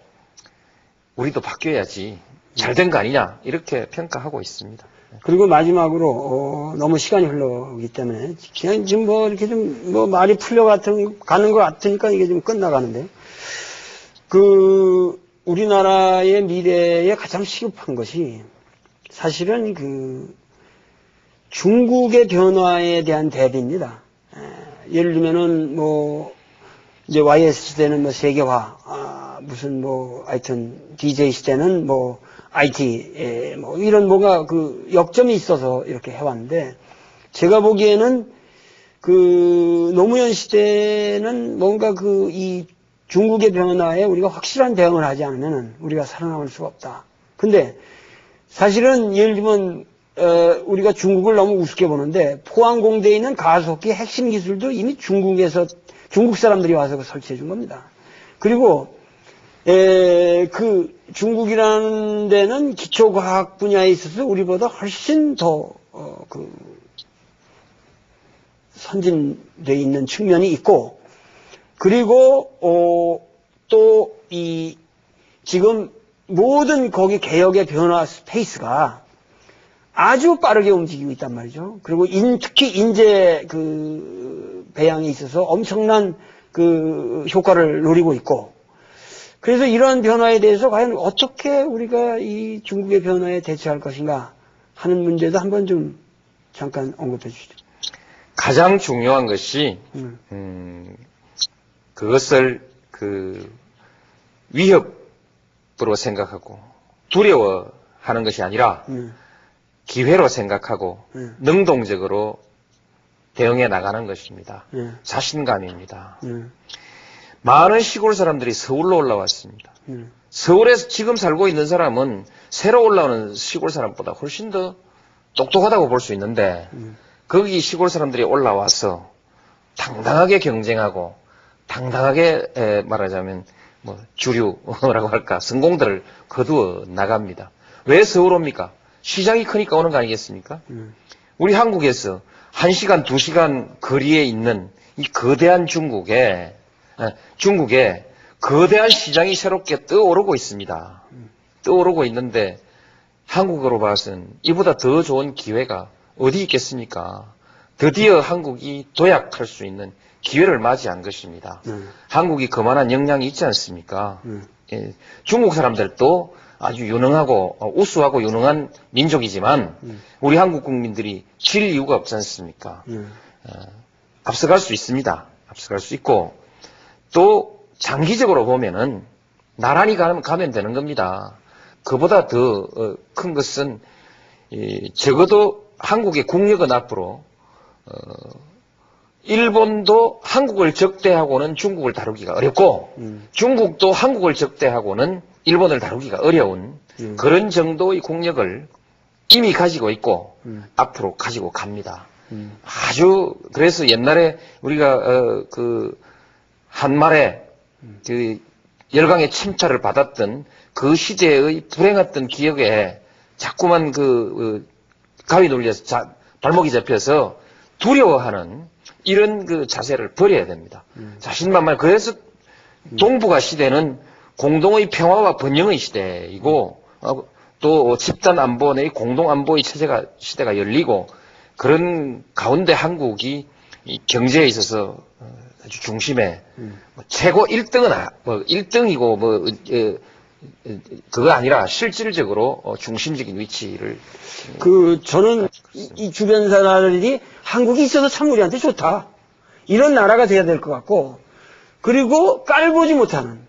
우리도 바뀌어야지 잘 된 거 아니냐 이렇게 평가하고 있습니다. 그리고 마지막으로 너무 시간이 흘러오기 때문에 그냥 지금 이렇게 좀 말이 가는 것 같으니까 이게 좀 끝나가는데 우리나라의 미래에 가장 시급한 것이 사실은 중국의 변화에 대한 대비입니다. 예를 들면은 이제 YS 시대는 세계화, 하여튼 DJ 시대는 IT, 이런 뭔가 역점이 있어서 이렇게 해왔는데, 제가 보기에는 노무현 시대는 뭔가 이 중국의 변화에 우리가 확실한 대응을 하지 않으면 우리가 살아남을 수가 없다. 근데 사실은 예를 들면 우리가 중국을 너무 우습게 보는데 포항공대에 있는 가속기 핵심 기술도 이미 중국 사람들이 와서 설치해 준 겁니다. 그리고 그 중국이라는 데는 기초과학 분야에 있어서 우리보다 훨씬 더 선진돼 있는 측면이 있고, 그리고 또 지금 모든 거기 개혁의 변화 스페이스가 아주 빠르게 움직이고 있단 말이죠. 그리고 특히 인재 배양에 있어서 엄청난 효과를 누리고 있고, 그래서 이러한 변화에 대해서 과연 어떻게 우리가 이 중국의 변화에 대처할 것인가 하는 문제도 한번 좀 잠깐 언급해 주시죠. 가장 중요한 것이 그것을 위협으로 생각하고 두려워하는 것이 아니라 기회로 생각하고 능동적으로 대응해 나가는 것입니다. 자신감입니다. 많은 시골 사람들이 서울로 올라왔습니다. 서울에서 지금 살고 있는 사람은 새로 올라오는 시골 사람보다 훨씬 더 똑똑하다고 볼 수 있는데 거기 시골 사람들이 올라와서 당당하게 경쟁하고 당당하게 말하자면 뭐 주류라고 할까 성공들을 거두어 나갑니다. 왜 서울 옵니까? 시장이 크니까 오는 거 아니겠습니까? 우리 한국에서 1시간, 2시간 거리에 있는 이 거대한 중국에 거대한 시장이 새롭게 떠오르고 있습니다. 떠오르고 있는데 한국으로 봐서는 이보다 더 좋은 기회가 어디 있겠습니까? 드디어 한국이 도약할 수 있는 기회를 맞이한 것입니다. 한국이 그만한 역량이 있지 않습니까? 예, 중국 사람들도 아주 유능하고 우수하고 유능한 민족이지만 우리 한국 국민들이 질 이유가 없지 않습니까? 앞서갈 수 있습니다. 앞서갈 수 있고 또 장기적으로 보면은 나란히 가면 되는 겁니다. 그보다 더 큰 것은 적어도 한국의 국력은 앞으로 일본도 한국을 적대하고는 중국을 다루기가 어렵고 중국도 한국을 적대하고는 일본을 다루기가 어려운 그런 정도의 국력을 이미 가지고 있고 앞으로 가지고 갑니다. 아주 그래서 옛날에 우리가 한말에 열강의 침탈을 받았던 그 시대의 불행했던 기억에 자꾸만 가위 눌려서 발목이 잡혀서 두려워하는 이런 자세를 버려야 됩니다. 자신만만. 그래서 동북아 시대는 공동의 평화와 번영의 시대이고 또 집단 안보 내 공동 안보의 시대가 열리고 그런 가운데 한국이 이 경제에 있어서 아주 중심에 최고 1등은 1등이고 그거 아니라 실질적으로 중심적인 위치를 저는 이 주변 사람들이 한국이 있어서 참 우리한테 좋다 이런 나라가 돼야 될 것 같고, 그리고 깔보지 못하는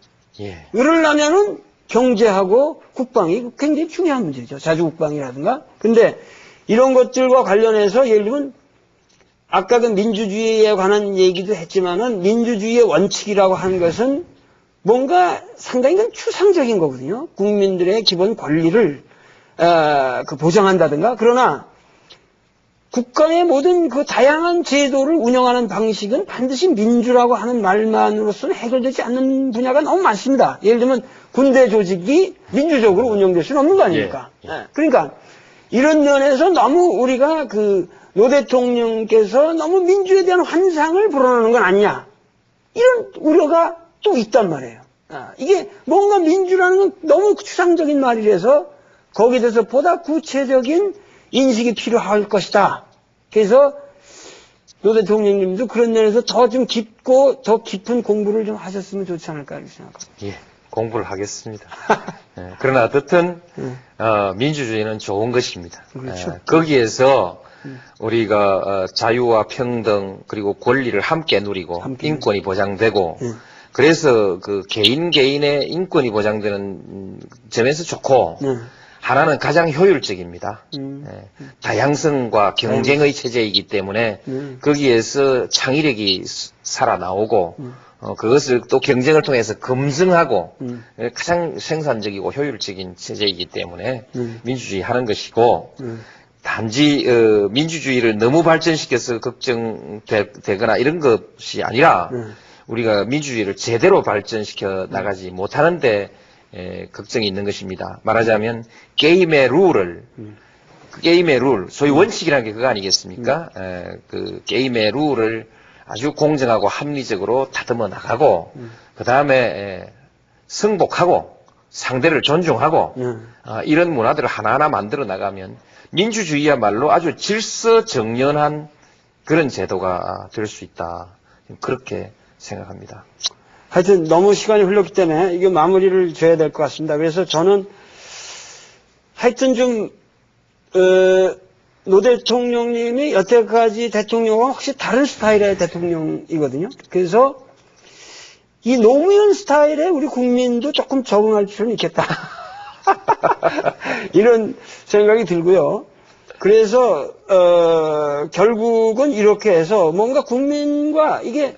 그러려면은 경제하고 국방이 굉장히 중요한 문제죠. 자주국방이라든가. 근데 이런 것들과 관련해서 예를 들면 아까 그 민주주의에 관한 얘기도 했지만은 민주주의의 원칙이라고 하는 것은 뭔가 상당히 추상적인 거거든요. 국민들의 기본 권리를 보장한다든가. 그러나 국가의 모든 다양한 제도를 운영하는 방식은 반드시 민주라고 하는 말만으로서는 해결되지 않는 분야가 너무 많습니다. 예를 들면 군대 조직이 민주적으로 운영될 수는 없는 거 아닙니까? 그러니까 이런 면에서 너무 우리가 노 대통령께서 너무 민주에 대한 환상을 불어넣는 건 아니냐, 이런 우려가 또 있단 말이에요. 이게 뭔가 민주라는 건 너무 추상적인 말이라서 거기에 대해서 보다 구체적인 인식이 필요할 것이다. 그래서 노 대통령님도 그런 면에서 더 좀 깊고 더 깊은 공부를 좀 하셨으면 좋지 않을까 이렇게 생각합니다. 예, 공부를 하겠습니다. 그러나 어떻든 민주주의는 좋은 것입니다. 그렇죠. 거기에서 우리가 자유와 평등 그리고 권리를 함께 누리고 인권이 보장되고 그래서 개인의 인권이 보장되는 점에서 좋고 하나는 가장 효율적입니다. 다양성과 경쟁의 체제이기 때문에 거기에서 창의력이 살아나오고 그것을 또 경쟁을 통해서 검증하고 가장 생산적이고 효율적인 체제이기 때문에 민주주의 하는 것이고 단지 민주주의를 너무 발전시켜서 걱정되거나 이런 것이 아니라 우리가 민주주의를 제대로 발전시켜 나가지 못하는데 걱정이 있는 것입니다. 말하자면 게임의 룰을 게임의 룰, 소위 원칙이라는 게 그거 아니겠습니까? 그 게임의 룰을 아주 공정하고 합리적으로 다듬어 나가고 그 다음에 승복하고 상대를 존중하고 이런 문화들을 하나하나 만들어 나가면 민주주의야말로 아주 질서정연한 그런 제도가 될 수 있다. 그렇게 생각합니다. 하여튼 너무 시간이 흘렀기 때문에 이게 마무리를 줘야 될 것 같습니다. 그래서 저는 하여튼 좀 노 대통령님이 여태까지 대통령과 확실히 다른 스타일의 대통령이거든요. 그래서 이 노무현 스타일에 우리 국민도 조금 적응할 필요는 있겠다. 이런 생각이 들고요. 그래서 결국은 이렇게 해서 뭔가 국민과 이게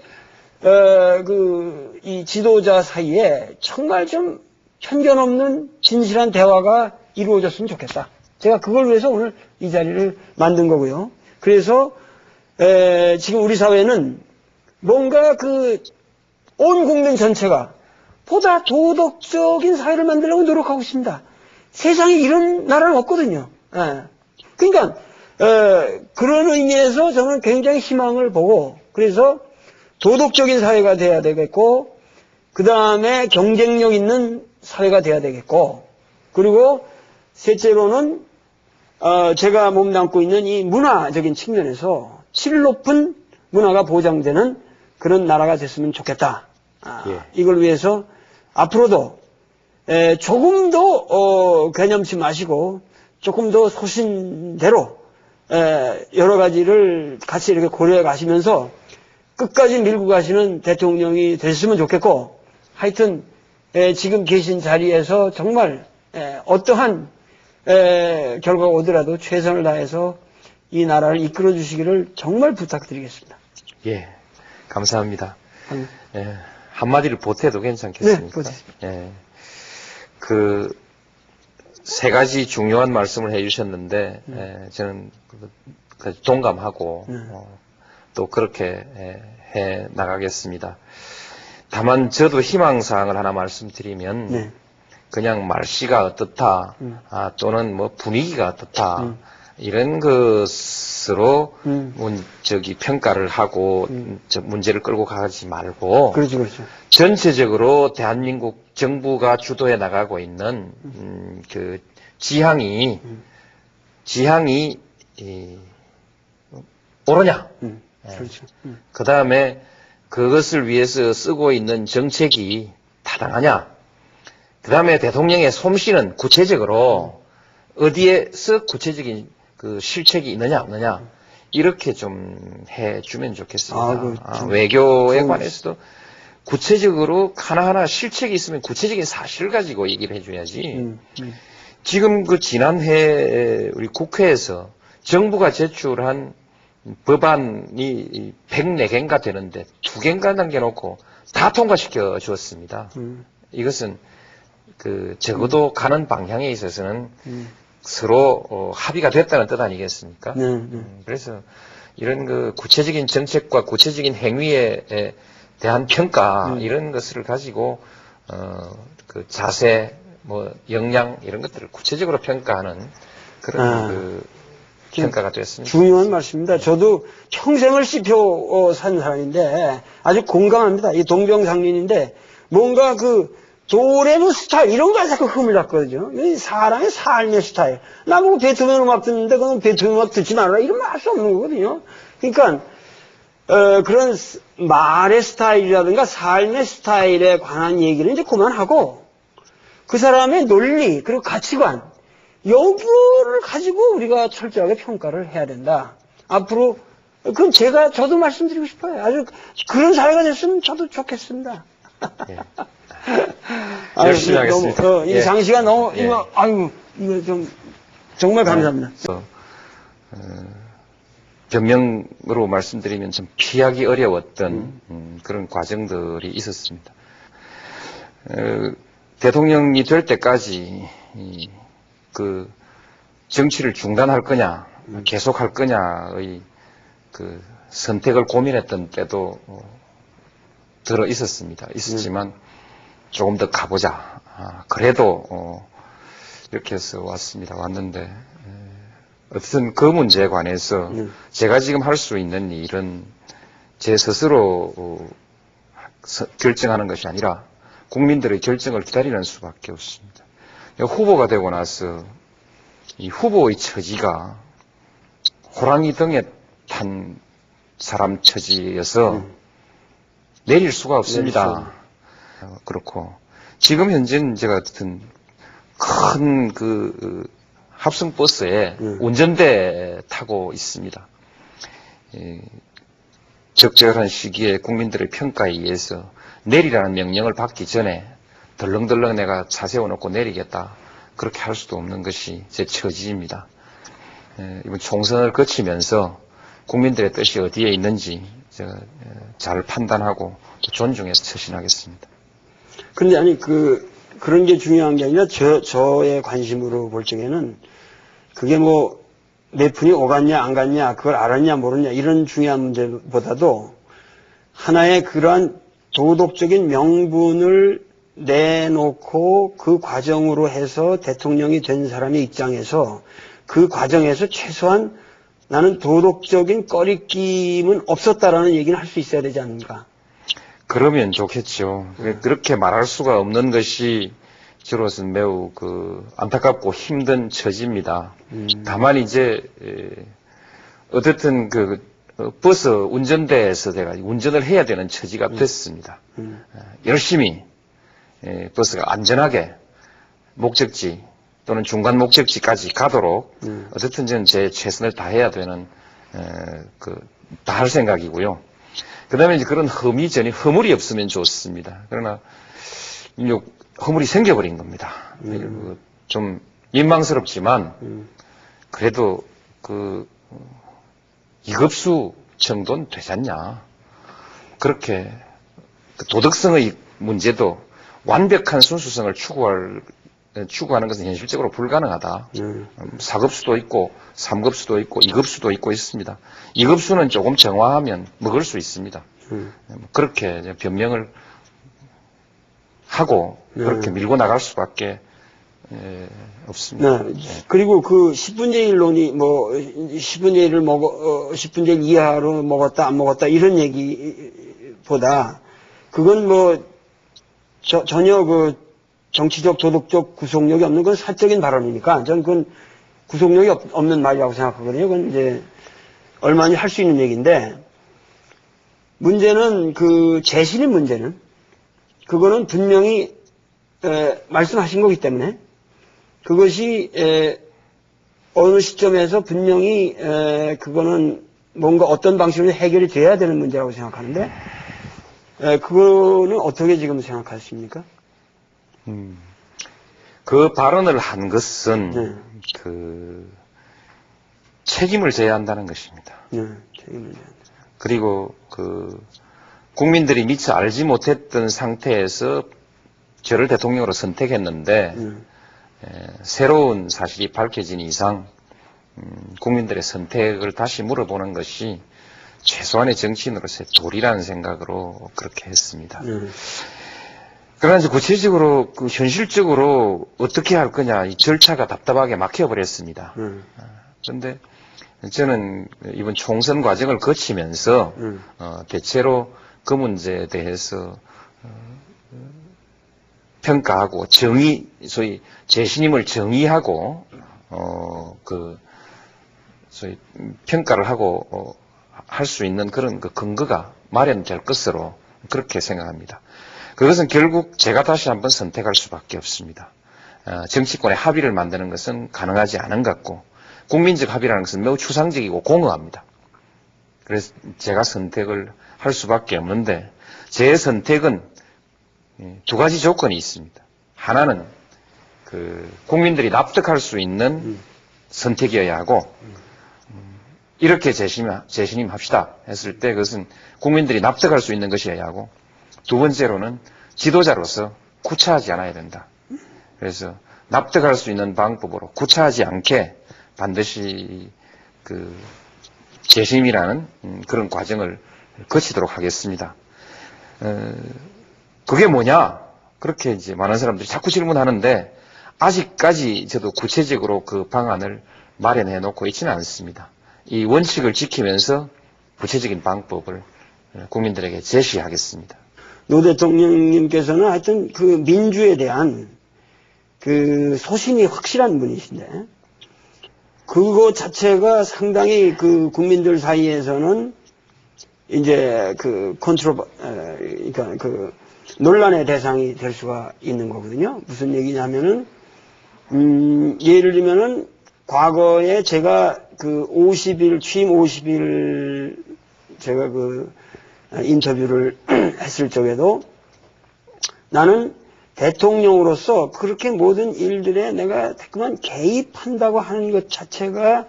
이 지도자 사이에 정말 좀 편견 없는 진실한 대화가 이루어졌으면 좋겠다. 제가 그걸 위해서 오늘 이 자리를 만든 거고요. 그래서 지금 우리 사회는 뭔가 온 국민 전체가 보다 도덕적인 사회를 만들려고 노력하고 있습니다. 세상에 이런 나라는 없거든요. 그러니까 그런 의미에서 저는 굉장히 희망을 보고 그래서 도덕적인 사회가 돼야 되겠고 그 다음에 경쟁력 있는 사회가 돼야 되겠고 그리고 셋째로는 제가 몸담고 있는 이 문화적인 측면에서 질 높은 문화가 보장되는 그런 나라가 됐으면 좋겠다. 이걸 위해서 앞으로도 조금 더 개념치 마시고 조금 더 소신대로 여러 가지를 같이 이렇게 고려해 가시면서 끝까지 밀고 가시는 대통령이 됐으면 좋겠고 하여튼 지금 계신 자리에서 정말 어떠한 결과가 오더라도 최선을 다해서 이 나라를 이끌어 주시기를 정말 부탁드리겠습니다. 예, 감사합니다. 한마디를 보태도 괜찮겠습니까? 네, 세 가지 중요한 말씀을 해주셨는데, 저는 동감하고, 또 그렇게 해 나가겠습니다. 다만, 저도 희망사항을 하나 말씀드리면, 그냥 말씨가 어떻다, 또는 뭐 분위기가 어떻다, 이런 것으로 평가를 하고 문제를 끌고 가지 말고 그렇죠. 전체적으로 대한민국 정부가 주도해 나가고 있는 그 지향이 옳으냐, 그렇죠. 그 다음에 그것을 위해서 쓰고 있는 정책이 타당하냐, 그 다음에 대통령의 솜씨는 구체적으로 어디에서 구체적인 그 실책이 있느냐 없느냐 이렇게 좀 해주면 좋겠습니다. 외교에 관해서도 구체적으로 하나하나 실책이 있으면 구체적인 사실을 가지고 얘기를 해줘야지. 지금 지난해 우리 국회에서 정부가 제출한 법안이 104개인가 되는데 2개인가 남겨놓고 다 통과시켜 주었습니다. 이것은 적어도 가는 방향에 있어서는 서로 합의가 됐다는 뜻 아니겠습니까? 그래서 이런 구체적인 정책과 구체적인 행위에 대한 평가 이런 것을 가지고 자세, 역량 이런 것들을 구체적으로 평가하는 그런 평가가 됐습니다. 중요한 말씀입니다. 저도 평생을 씹혀 산 사람인데 아주 공감합니다. 이 동병상련인데 뭔가 도레미 스타일 이런 거에 자꾸 흠을 잡거든요. 사람의 삶의 스타일. 나보고 베토벤 음악 듣는데 그건 베토벤 음악 듣지 말아라 이러면 할 수 없는 거거든요. 그러니까 그런 말의 스타일이라든가 삶의 스타일에 관한 얘기를 이제 그만하고 그 사람의 논리 그리고 가치관 여부를 가지고 우리가 철저하게 평가를 해야 된다. 앞으로 그건 저도 말씀드리고 싶어요. 아주 그런 사회가 됐으면 저도 좋겠습니다. 예. 열심히 하겠습니다. 이 장시간 너무 이거 좀 정말 감사합니다. 변명으로 말씀드리면 좀 피하기 어려웠던 그런 과정들이 있었습니다. 대통령이 될 때까지 그 정치를 중단할 거냐, 계속할 거냐의 그 선택을 고민했던 때도 들어 있었지만 조금 더 가보자. 그래도 이렇게 해서 왔는데 어쨌든 그 문제에 관해서 제가 지금 할 수 있는 일은 제 스스로 결정하는 것이 아니라 국민들의 결정을 기다리는 수밖에 없습니다. 후보가 되고 나서 이 후보의 처지가 호랑이 등에 탄 사람 처지여서 내릴 수가 없습니다. 그렇고 지금 현재는 제가 어쨌든 큰 그 합성 버스에 운전대 타고 있습니다. 적절한 시기에 국민들의 평가에 의해서 내리라는 명령을 받기 전에 덜렁덜렁 내가 차 세워놓고 내리겠다. 그렇게 할 수도 없는 것이 제 처지입니다. 이번 총선을 거치면서 국민들의 뜻이 어디에 있는지 제가 잘 판단하고 존중해서 처신하겠습니다. 그런데 아니 그런 게 중요한 게 아니라 저의 관심으로 볼 적에는 그게 뭐 몇 푼이 오갔냐 안 갔냐 그걸 알았냐 모르냐 이런 중요한 문제보다도 하나의 그러한 도덕적인 명분을 내놓고 그 과정으로 해서 대통령이 된 사람의 입장에서 그 과정에서 최소한 나는 도덕적인 꺼리낌은 없었다라는 얘기는 할 수 있어야 되지 않는가? 그러면 좋겠죠. 그렇게 말할 수가 없는 것이 저로서는 매우 안타깝고 힘든 처지입니다. 다만 이제 어쨌든 버스 운전대에서 제가 운전을 해야 되는 처지가 됐습니다. 열심히 버스가 안전하게 목적지 또는 중간 목적지까지 가도록 어쨌든 저는 제 최선을 다해야 되는 다 할 생각이고요. 그다음에 이제 그런 허물이 없으면 좋습니다. 그러나 허물이 생겨버린 겁니다. 좀 민망스럽지만 그래도 이급수 정도는 되지 않냐. 그렇게 도덕성의 문제도 완벽한 순수성을 추구하는 것은 현실적으로 불가능하다. 4급수도 있고 3급수도 있고 2급수도 있고 있습니다. 2급수는 조금 정화하면 먹을 수 있습니다. 그렇게 변명을 하고 그렇게 밀고 나갈 수밖에 없습니다. 네. 그리고 10분의 1론이 10분의 1을 10분의 1 이하로 먹었다 안 먹었다 이런 얘기보다 그건 전혀 정치적 도덕적 구속력이 없는 건 사적인 발언이니까 저는 그건 구속력이 없는 말이라고 생각하거든요. 그건 이제 얼마나 할 수 있는 얘기인데 문제는 재신의 문제는 그거는 분명히 말씀하신 거기 때문에 그것이 어느 시점에서 분명히 그거는 뭔가 어떤 방식으로 해결이 돼야 되는 문제라고 생각하는데 그거는 어떻게 지금 생각하십니까? 그 발언을 한 것은 책임을 져야 한다는 것입니다. 책임을 져야 한다. 그리고 국민들이 미처 알지 못했던 상태에서 저를 대통령으로 선택했는데 새로운 사실이 밝혀진 이상 국민들의 선택을 다시 물어보는 것이 최소한의 정치인으로서의 도리라는 생각으로 그렇게 했습니다. 그러나 이제 구체적으로 현실적으로 어떻게 할 거냐 이 절차가 답답하게 막혀버렸습니다. 그런데 저는 이번 총선 과정을 거치면서 대체로 그 문제에 대해서 평가하고 소위 재신임을 정의하고 소위 평가를 하고 할 수 있는 그런 근거가 마련될 것으로 그렇게 생각합니다. 그것은 결국 제가 다시 한번 선택할 수밖에 없습니다. 정치권의 합의를 만드는 것은 가능하지 않은 것 같고 국민적 합의라는 것은 매우 추상적이고 공허합니다. 그래서 제가 선택을 할 수밖에 없는데 제 선택은 두 가지 조건이 있습니다. 하나는 국민들이 납득할 수 있는 선택이어야 하고 이렇게 재신임합시다 했을 때 그것은 국민들이 납득할 수 있는 것이어야 하고, 두 번째로는 지도자로서 구차하지 않아야 된다. 그래서 납득할 수 있는 방법으로 구차하지 않게 반드시 그 재심이라는 그런 과정을 거치도록 하겠습니다. 그게 뭐냐? 그렇게 이제 많은 사람들이 자꾸 질문하는데 아직까지 저도 구체적으로 그 방안을 마련해 놓고 있지는 않습니다. 이 원칙을 지키면서 구체적인 방법을 국민들에게 제시하겠습니다. 노 대통령님께서는 하여튼 그 민주에 대한 그 소신이 확실한 분이신데, 그거 자체가 상당히 그 국민들 사이에서는 이제 그 그러니까 그 논란의 대상이 될 수가 있는 거거든요. 무슨 얘기냐면은, 예를 들면은 과거에 제가 그 50일, 취임 50일 제가 그 인터뷰를 했을 적에도 나는 대통령으로서 그렇게 모든 일들에 내가 그만 개입한다고 하는 것 자체가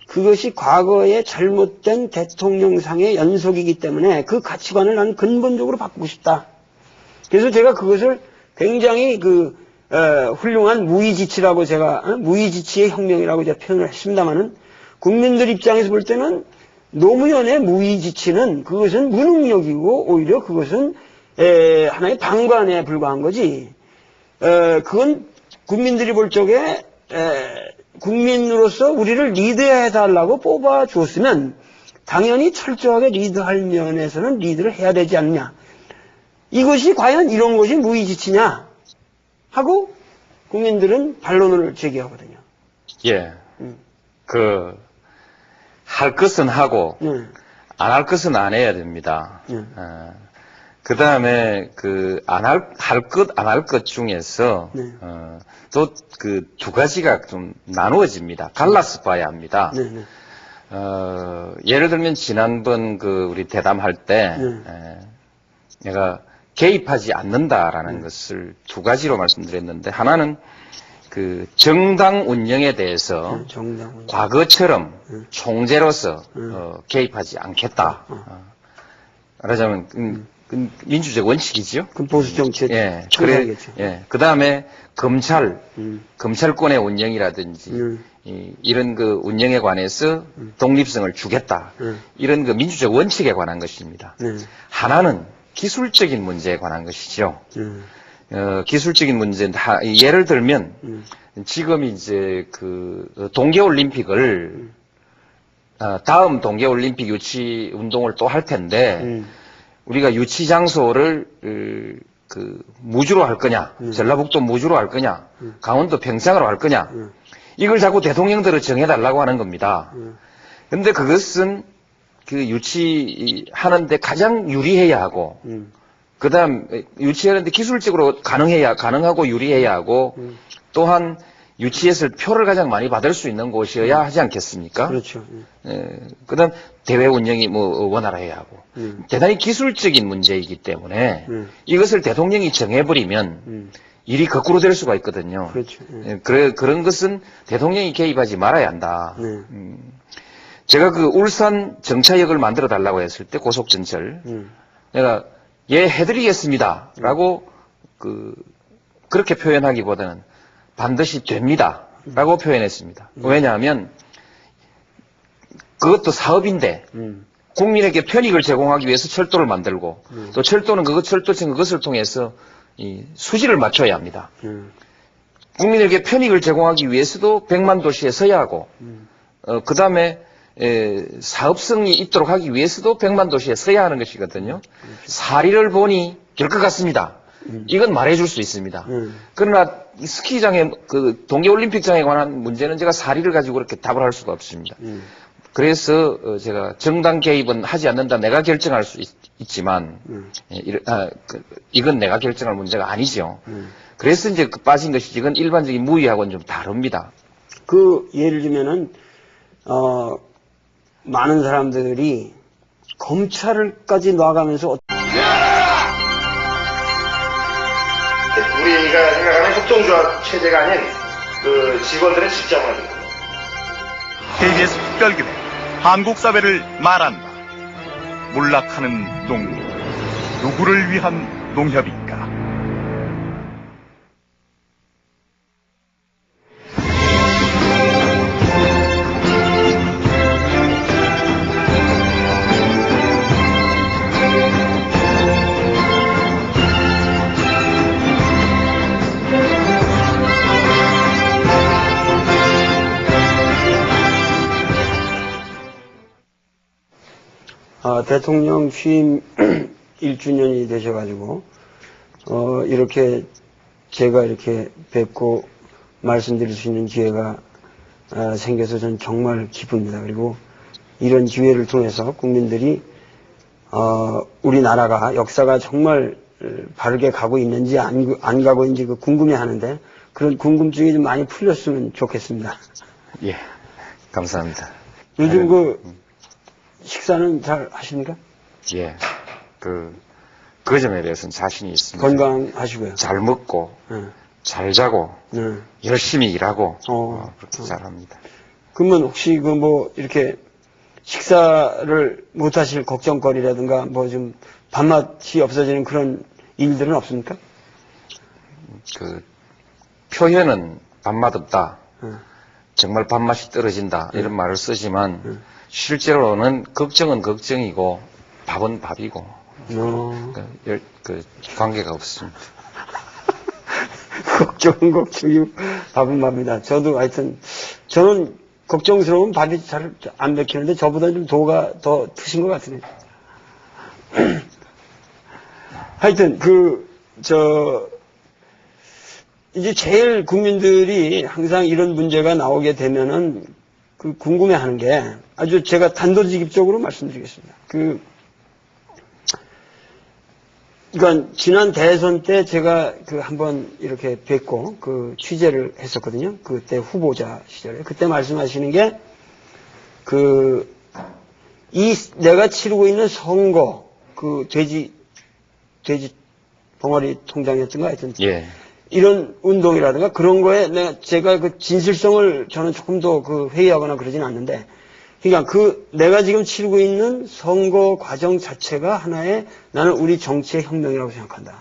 그것이 과거의 잘못된 대통령상의 연속이기 때문에 그 가치관을 나는 근본적으로 바꾸고 싶다. 그래서 제가 그것을 굉장히 훌륭한 무의지치라고 제가, 무의지치의 혁명이라고 제가 표현을 했습니다만은, 국민들 입장에서 볼 때는 노무현의 무의지치는 그것은 무능력이고 오히려 그것은 하나의 방관에 불과한 거지. 그건 국민들이 볼 적에 국민으로서 우리를 리드해 달라고 뽑아 주었으면 당연히 철저하게 리드할 면에서는 리드를 해야 되지 않느냐. 이것이 과연 이런 것이 무의지치냐 하고 국민들은 반론을 제기하거든요. 예. 할 것은 하고, 안 할 것은 안 해야 됩니다. 그 다음에, 안 할 것 중에서, 또 두 가지가 좀 나누어집니다. 갈라서 봐야 합니다. 예를 들면, 지난번 우리 대담할 때, 내가 개입하지 않는다라는 것을 두 가지로 말씀드렸는데, 하나는 정당 운영에 대해서 과거처럼 총재로서 개입하지 않겠다. 말하자면 민주적 원칙이죠. 그 보수 정치의 예, 그래야겠죠. 예. 그 다음에 검찰권의 운영이라든지 이런 운영에 관해서 독립성을 주겠다. 이런 민주적 원칙에 관한 것입니다. 하나는 기술적인 문제에 관한 것이죠. 기술적인 문제는 예를 들면 지금 이제 동계올림픽을 다음 동계올림픽 유치 운동을 또 할 텐데 우리가 유치 장소를 무주로 할 거냐, 전라북도 무주로 할 거냐, 강원도 평창으로 할 거냐, 이걸 자꾸 대통령들을 정해달라고 하는 겁니다. 근데 그것은 유치하는데 가장 유리해야 하고, 그 다음, 유치하는데 기술적으로 가능하고 유리해야 하고, 또한 유치했을 표를 가장 많이 받을 수 있는 곳이어야 하지 않겠습니까? 그렇죠. 그 다음, 대회 운영이 원활해야 하고. 대단히 기술적인 문제이기 때문에 이것을 대통령이 정해버리면 일이 거꾸로 될 수가 있거든요. 그렇죠. 그런 것은 대통령이 개입하지 말아야 한다. 제가 울산 정차역을 만들어 달라고 했을 때 고속전철, 내가 예, 해드리겠습니다. 라고, 그렇게 표현하기보다는 반드시 됩니다. 라고 표현했습니다. 왜냐하면, 그것도 사업인데, 국민에게 편익을 제공하기 위해서 철도를 만들고, 또 철도는 철도청 그것을 통해서 수지를 맞춰야 합니다. 국민에게 편익을 제공하기 위해서도 100만 도시에 서야 하고, 그 다음에, 사업성이 있도록 하기 위해서도 100만 도시에 서야 하는 것이거든요. 사리를 보니 될 것 같습니다. 이건 말해줄 수 있습니다. 그러나 스키장에 동계올림픽장에 관한 문제는 제가 사리를 가지고 그렇게 답을 할 수가 없습니다. 그래서 제가 정당 개입은 하지 않는다. 내가 결정할 수 있지만 이건 내가 결정할 문제가 아니죠. 그래서 이제 빠진 것이지 이건 일반적인 무위하고는 좀 다릅니다. 예를 들면은 많은 사람들이 검찰을까지 놔가면서 우리가 생각하는 협동조합 체제가 아닌 직원들의 직장을 KBS 특별기획 한국 사회를 말한다. 몰락하는 농협. 누구를 위한 농협일까? 대통령 취임 1주년이 되셔가지고, 이렇게 제가 이렇게 뵙고 말씀드릴 수 있는 기회가 생겨서 저는 정말 기쁩니다. 그리고 이런 기회를 통해서 국민들이, 우리나라가 역사가 정말 바르게 가고 있는지 안 가고 있는지 궁금해 하는데, 그런 궁금증이 좀 많이 풀렸으면 좋겠습니다. 예, 감사합니다. 요즘 식사는 잘 하십니까? 예, 그 점에 대해서는 자신이 있습니다. 건강하시고요. 잘 먹고, 잘 자고, 열심히 일하고, 그렇게 잘합니다. 그러면 혹시 이렇게 식사를 못 하실 걱정거리라든가 좀 밥맛이 없어지는 그런 일들은 없습니까? 표현은 밥맛 없다. 정말 밥맛이 떨어진다. 이런 말을 쓰지만, 실제로는 걱정은 걱정이고, 밥은 밥이고, 관계가 없습니다. 걱정은 걱정이고, 밥은 밥이다. 저도 하여튼, 저는 걱정스러운 밥이 잘 안 먹히는데, 저보다 좀 도가 더 트신 것 같으네요. 하여튼, 이제 제일 국민들이 항상 이런 문제가 나오게 되면은, 궁금해 하는 게, 아주 제가 단도직입적으로 말씀드리겠습니다. 그러니까 지난 대선 때 제가 한번 이렇게 뵙고 취재를 했었거든요. 그때 후보자 시절에. 그때 말씀하시는 게 내가 치르고 있는 선거 돼지 벙어리 통장이었던가 하여튼 예. 이런 운동이라든가 그런 거에 제가 진실성을 저는 조금 더 회의하거나 그러진 않는데, 그러니까 내가 지금 치르고 있는 선거 과정 자체가 하나의 나는 우리 정치의 혁명이라고 생각한다.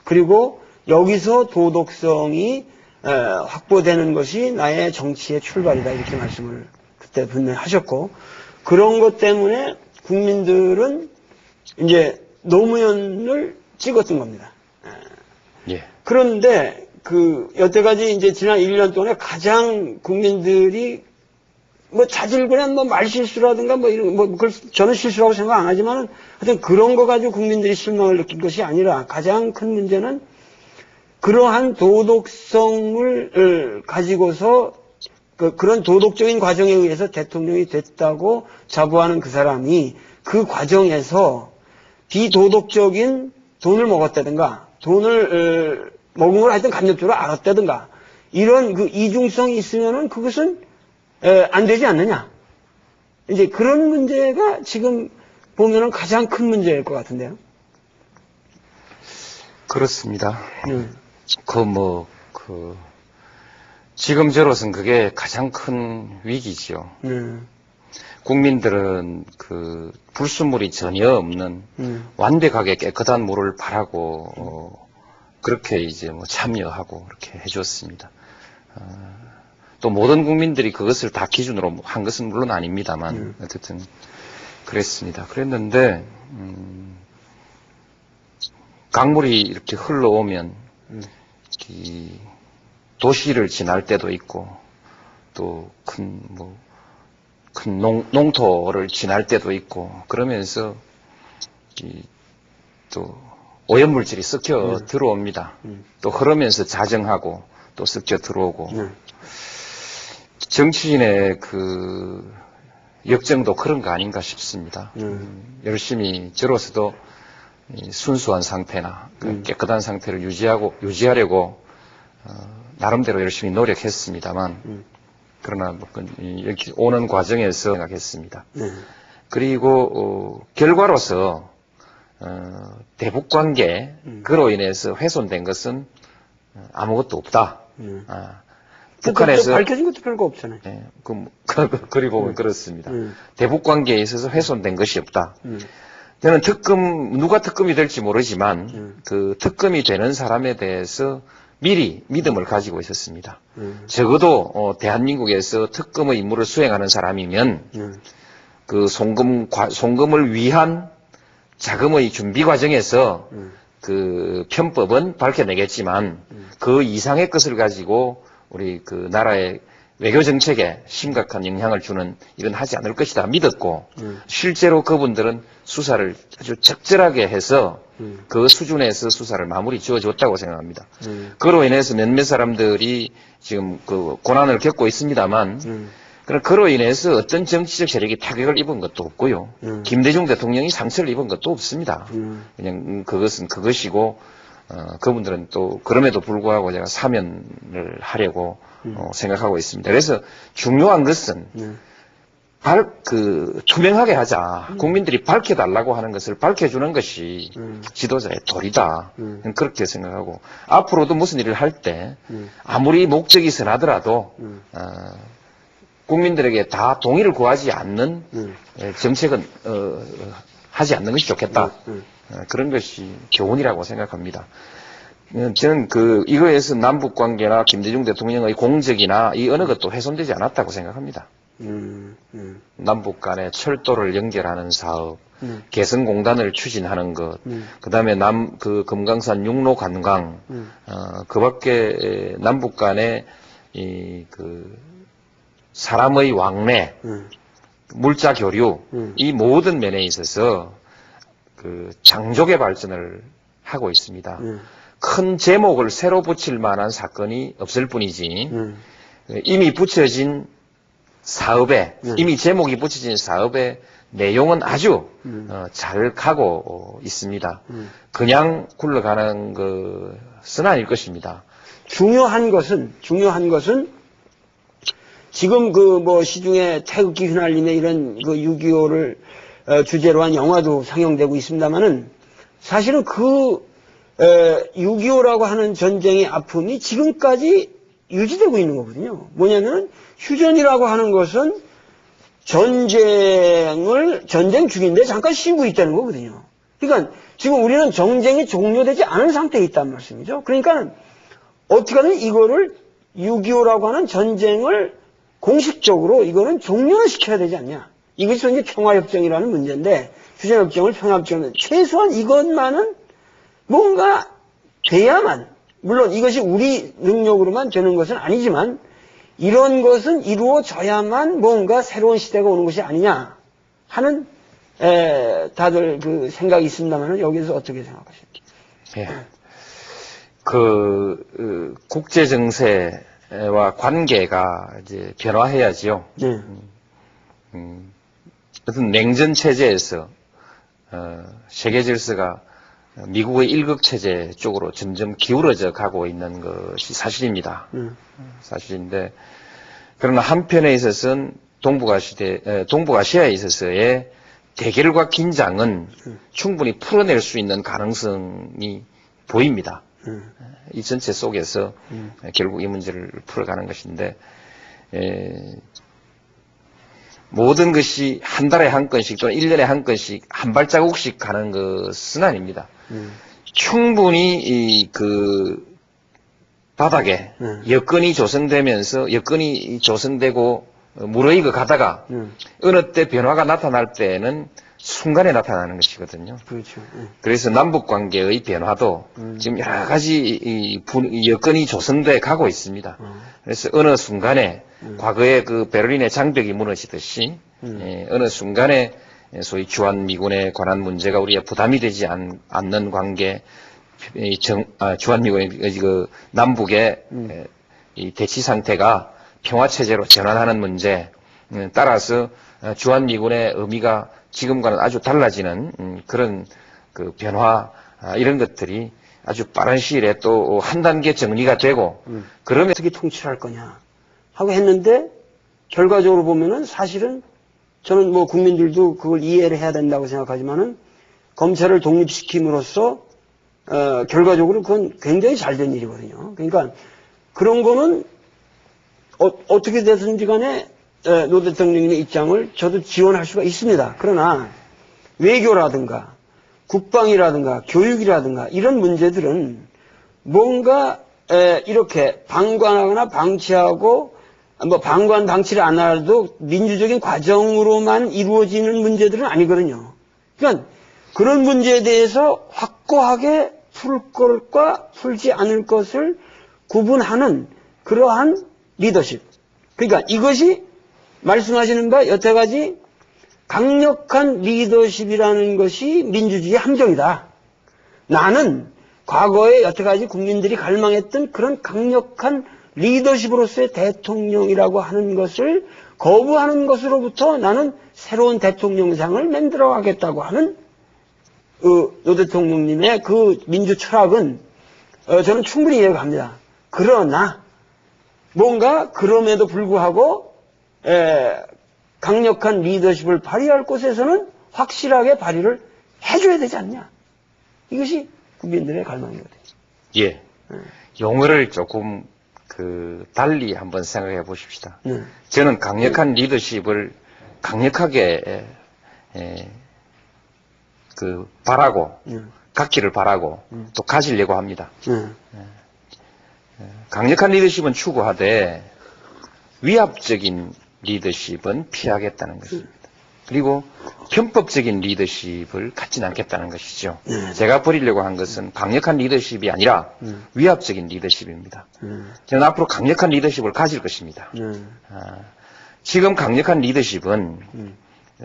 그리고 여기서 도덕성이 확보되는 것이 나의 정치의 출발이다. 이렇게 말씀을 그때 분명히 하셨고, 그런 것 때문에 국민들은 이제 노무현을 찍었던 겁니다. 예. 그런데 여태까지 이제 지난 1년 동안에 가장 국민들이 자질구레한 말실수라든가 그걸 저는 실수라고 생각 안 하지만은 하여튼 그런 거 가지고 국민들이 실망을 느낀 것이 아니라 가장 큰 문제는 그러한 도덕성을 가지고서 그런 도덕적인 과정에 의해서 대통령이 됐다고 자부하는 그 사람이 그 과정에서 비도덕적인 돈을 먹었다든가 돈을 먹은 걸 하여튼 간접적으로 알았다든가 이런 이중성이 있으면은 그것은 안 되지 않느냐. 이제 그런 문제가 지금 보면은 가장 큰 문제일 것 같은데요. 그렇습니다. 지금 저로서는 그게 가장 큰 위기지요. 국민들은 불순물이 전혀 없는 완벽하게 깨끗한 물을 바라고 그렇게 이제 참여하고 그렇게 해줬습니다. 또 모든 국민들이 그것을 다 기준으로 한 것은 물론 아닙니다만 어쨌든 그랬습니다. 그랬는데 강물이 이렇게 흘러오면 이 도시를 지날 때도 있고 또 큰 농토를 지날 때도 있고 그러면서 또 오염물질이 섞여 들어옵니다. 또 흐르면서 자정하고 또 섞여 들어오고 정치인의 역정도 그런 거 아닌가 싶습니다. 열심히 저로서도 순수한 상태나 깨끗한 상태를 유지하려고 나름대로 열심히 노력했습니다만 그러나 여기 오는 과정에서 생각했습니다. 그리고 결과로서 대북관계 그로 인해서 훼손된 것은 아무것도 없다. 북한에서 밝혀진 것도 별거 없잖아요. 예, 그리 보면 그렇습니다. 대북 관계에 있어서 훼손된 것이 없다. 저는 누가 특검이 될지 모르지만 그 특검이 되는 사람에 대해서 미리 믿음을 가지고 있었습니다. 적어도 대한민국에서 특검의 임무를 수행하는 사람이면 그 송금을 위한 자금의 준비 과정에서 그 편법은 밝혀내겠지만 그 이상의 것을 가지고 우리 그 나라의 외교 정책에 심각한 영향을 주는 일은 하지 않을 것이다 믿었고 실제로 그분들은 수사를 아주 적절하게 해서 그 수준에서 수사를 마무리 지어줬다고 생각합니다. 그로 인해서 몇몇 사람들이 지금 그 고난을 겪고 있습니다만 그로 인해서 어떤 정치적 세력이 타격을 입은 것도 없고요. 김대중 대통령이 상처를 입은 것도 없습니다. 그냥 그것은 그것이고 그분들은 또 그럼에도 불구하고 제가 사면을 하려고 생각하고 있습니다. 그래서 중요한 것은 투명하게 하자. 국민들이 밝혀달라고 하는 것을 밝혀주는 것이 지도자의 도리다. 그렇게 생각하고 앞으로도 무슨 일을 할 때 아무리 목적이 선하더라도 국민들에게 다 동의를 구하지 않는 정책은 하지 않는 것이 좋겠다. 그런 것이 교훈이라고 생각합니다. 저는 이거에서 남북 관계나 김대중 대통령의 공적이나 이 어느 것도 훼손되지 않았다고 생각합니다. 남북 간의 철도를 연결하는 사업, 개성공단을 추진하는 것, 그 다음에 금강산 육로 관광, 그 밖에 남북 간의 사람의 왕래, 물자 교류, 이 모든 면에 있어서 장족의 발전을 하고 있습니다. 큰 제목을 새로 붙일 만한 사건이 없을 뿐이지, 이미 붙여진 사업에, 이미 제목이 붙여진 사업의 내용은 아주 잘 가고 있습니다. 그냥 굴러가는 것은 아닐 것입니다. 중요한 것은 지금 시중에 태극기 휘날리며 이런 6.25를 주제로 한 영화도 상영되고 있습니다만은 사실은 6.25라고 하는 전쟁의 아픔이 지금까지 유지되고 있는 거거든요. 뭐냐면 휴전이라고 하는 것은 전쟁 중인데 잠깐 쉬고 있다는 거거든요. 그러니까 지금 우리는 전쟁이 종료되지 않은 상태에 있단 말씀이죠. 그러니까 어떻게든 이거를 6.25라고 하는 전쟁을 공식적으로 이거는 종료를 시켜야 되지 않냐. 이것이 이제 평화협정이라는 문제인데 휴전협정을 평화협정은 최소한 이것만은 뭔가 돼야만, 물론 이것이 우리 능력으로만 되는 것은 아니지만 이런 것은 이루어져야만 뭔가 새로운 시대가 오는 것이 아니냐 하는 다들 생각이 있습니다만 여기서 어떻게 생각하십니까? 예. 국제 정세와 관계가 이제 변화해야지요. 네. 어떤 냉전 체제에서 세계 질서가 미국의 일극 체제 쪽으로 점점 기울어져 가고 있는 것이 사실입니다. 사실인데 그러나 한편에 있어서는 동북아시아에 있어서의 대결과 긴장은 충분히 풀어낼 수 있는 가능성이 보입니다. 이 전체 속에서 결국 이 문제를 풀어가는 것인데 모든 것이 한 달에 한 건씩 또는 1년에 한 건씩 한 발자국씩 가는 것은 아닙니다. 충분히 바닥에 여건이 조성되고 무르익어 가다가 어느 때 변화가 나타날 때에는 순간에 나타나는 것이거든요. 그렇죠. 그래서 남북 관계의 변화도 지금 여러 가지 여건이 조성돼 가고 있습니다. 그래서 어느 순간에 과거에 베를린의 장벽이 무너지듯이 어느 순간에 소위 주한미군에 관한 문제가 우리의 부담이 되지 않는 관계, 주한미군의 남북의 이 대치 상태가 평화체제로 전환하는 문제, 따라서 주한미군의 의미가 지금과는 아주 달라지는 그런 변화, 이런 것들이 아주 빠른 시일에 또 한 단계 정리가 되고, 그러면 어떻게 통치할 거냐 하고 했는데, 결과적으로 보면은 사실은 저는 국민들도 그걸 이해를 해야 된다고 생각하지만은 검찰을 독립시킴으로써 결과적으로 그건 굉장히 잘된 일이거든요. 그러니까 그런 거는 어떻게 됐든지 간에 노 대통령의 입장을 저도 지원할 수가 있습니다. 그러나 외교라든가 국방이라든가 교육이라든가 이런 문제들은 뭔가 이렇게 방관하거나 방치하고 뭐 방관 방치를 안 하더라도 민주적인 과정으로만 이루어지는 문제들은 아니거든요. 그러니까 그런 문제에 대해서 확고하게 풀 것과 풀지 않을 것을 구분하는 그러한 리더십. 그러니까 이것이 말씀하시는 바 여태까지 강력한 리더십이라는 것이 민주주의의 함정이다. 나는 과거에 여태까지 국민들이 갈망했던 그런 강력한 리더십으로서의 대통령이라고 하는 것을 거부하는 것으로부터 나는 새로운 대통령상을 만들어 가겠다고 하는 노 대통령님의 그 민주 철학은 저는 충분히 이해가 갑니다. 그러나 뭔가 그럼에도 불구하고 강력한 리더십을 발휘할 곳에서는 확실하게 발휘를 해줘야 되지 않냐. 이것이 국민들의 갈망이거든요. 예. 용어를 조금 달리 한번 생각해 보십시다. 저는 강력한 리더십을 강력하게 바라고 갖기를 바라고 또 가지려고 합니다. 강력한 리더십은 추구하되 위압적인 리더십은 피하겠다는 것입니다. 그리고 편법적인 리더십을 갖지는 않겠다는 것이죠. 제가 버리려고 한 것은 강력한 리더십이 아니라 위압적인 리더십입니다. 저는 앞으로 강력한 리더십을 가질 것입니다. 지금 강력한 리더십은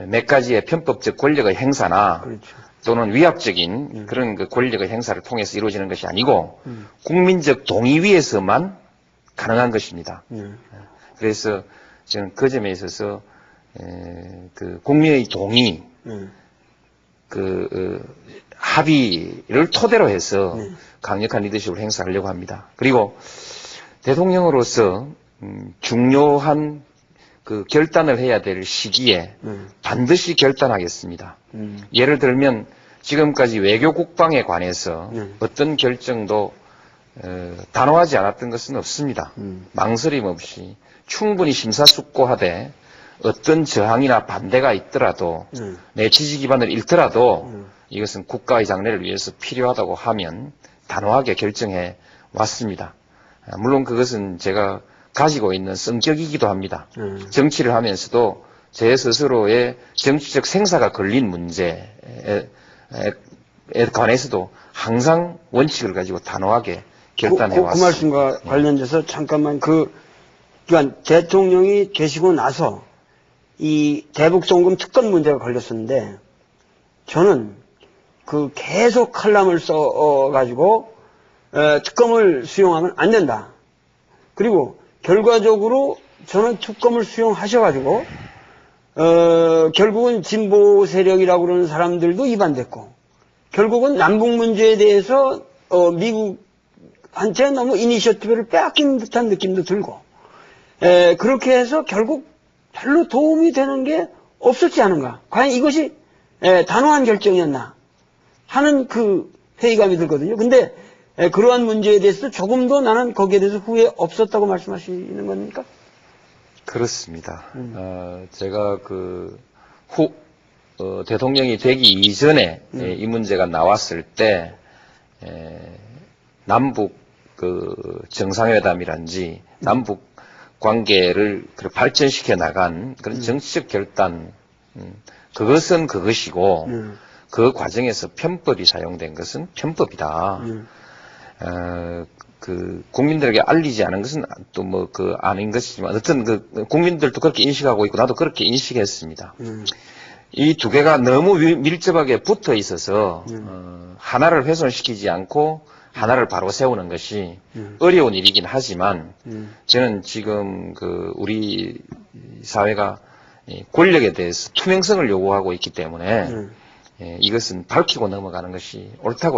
몇 가지의 편법적 권력의 행사나 그렇죠. 또는 위압적인 그런 그 권력의 행사를 통해서 이루어지는 것이 아니고 국민적 동의 위에서만 가능한 것입니다. 그래서 저는 그 점에 있어서 국민의 동의, 합의를 토대로 해서 강력한 리더십을 행사하려고 합니다. 그리고 대통령으로서 중요한 그 결단을 해야 될 시기에 반드시 결단하겠습니다. 예를 들면 지금까지 외교 국방에 관해서 어떤 결정도 단호하지 않았던 것은 없습니다. 망설임 없이 충분히 심사숙고하되 어떤 저항이나 반대가 있더라도 내 지지 기반을 잃더라도 이것은 국가의 장래를 위해서 필요하다고 하면 단호하게 결정해 왔습니다. 물론 그것은 제가 가지고 있는 성격이기도 합니다. 정치를 하면서도 제 스스로의 정치적 생사가 걸린 문제에 관해서도 항상 원칙을 가지고 단호하게 결단해 왔습니다. 그 말씀과 관련돼서 잠깐만 그러니까 대통령이 되시고 나서 이 대북송금 특권 문제가 걸렸었는데 저는 계속 칼럼을 써가지고 특검을 수용하면 안 된다. 그리고 결과적으로 저는 특검을 수용하셔가지고 결국은 진보 세력이라고 그러는 사람들도 위반됐고 결국은 남북 문제에 대해서 미국한테 너무 이니셔티브를 빼앗긴 듯한 느낌도 들고 그렇게 해서 결국 별로 도움이 되는 게 없었지 않은가. 과연 이것이 단호한 결정이었나 하는 그 회의감이 들거든요. 근데 그러한 문제에 대해서도 조금도 나는 거기에 대해서 후회 없었다고 말씀하시는 겁니까? 그렇습니다. 제가 대통령이 되기 이전에 이 문제가 나왔을 때 남북 정상회담이란지 남북 관계를 발전시켜 나간 그런 정치적 결단, 그것은 그것이고, 그 과정에서 편법이 사용된 것은 편법이다. 국민들에게 알리지 않은 것은 또 아닌 것이지만, 어떤 국민들도 그렇게 인식하고 있고, 나도 그렇게 인식했습니다. 이 두 개가 너무 밀접하게 붙어 있어서, 하나를 훼손시키지 않고, 하나를 바로 세우는 것이 어려운 일이긴 하지만 저는 지금 우리 사회가 권력에 대해서 투명성을 요구하고 있기 때문에 이것은 밝히고 넘어가는 것이 옳다고 생각합니다.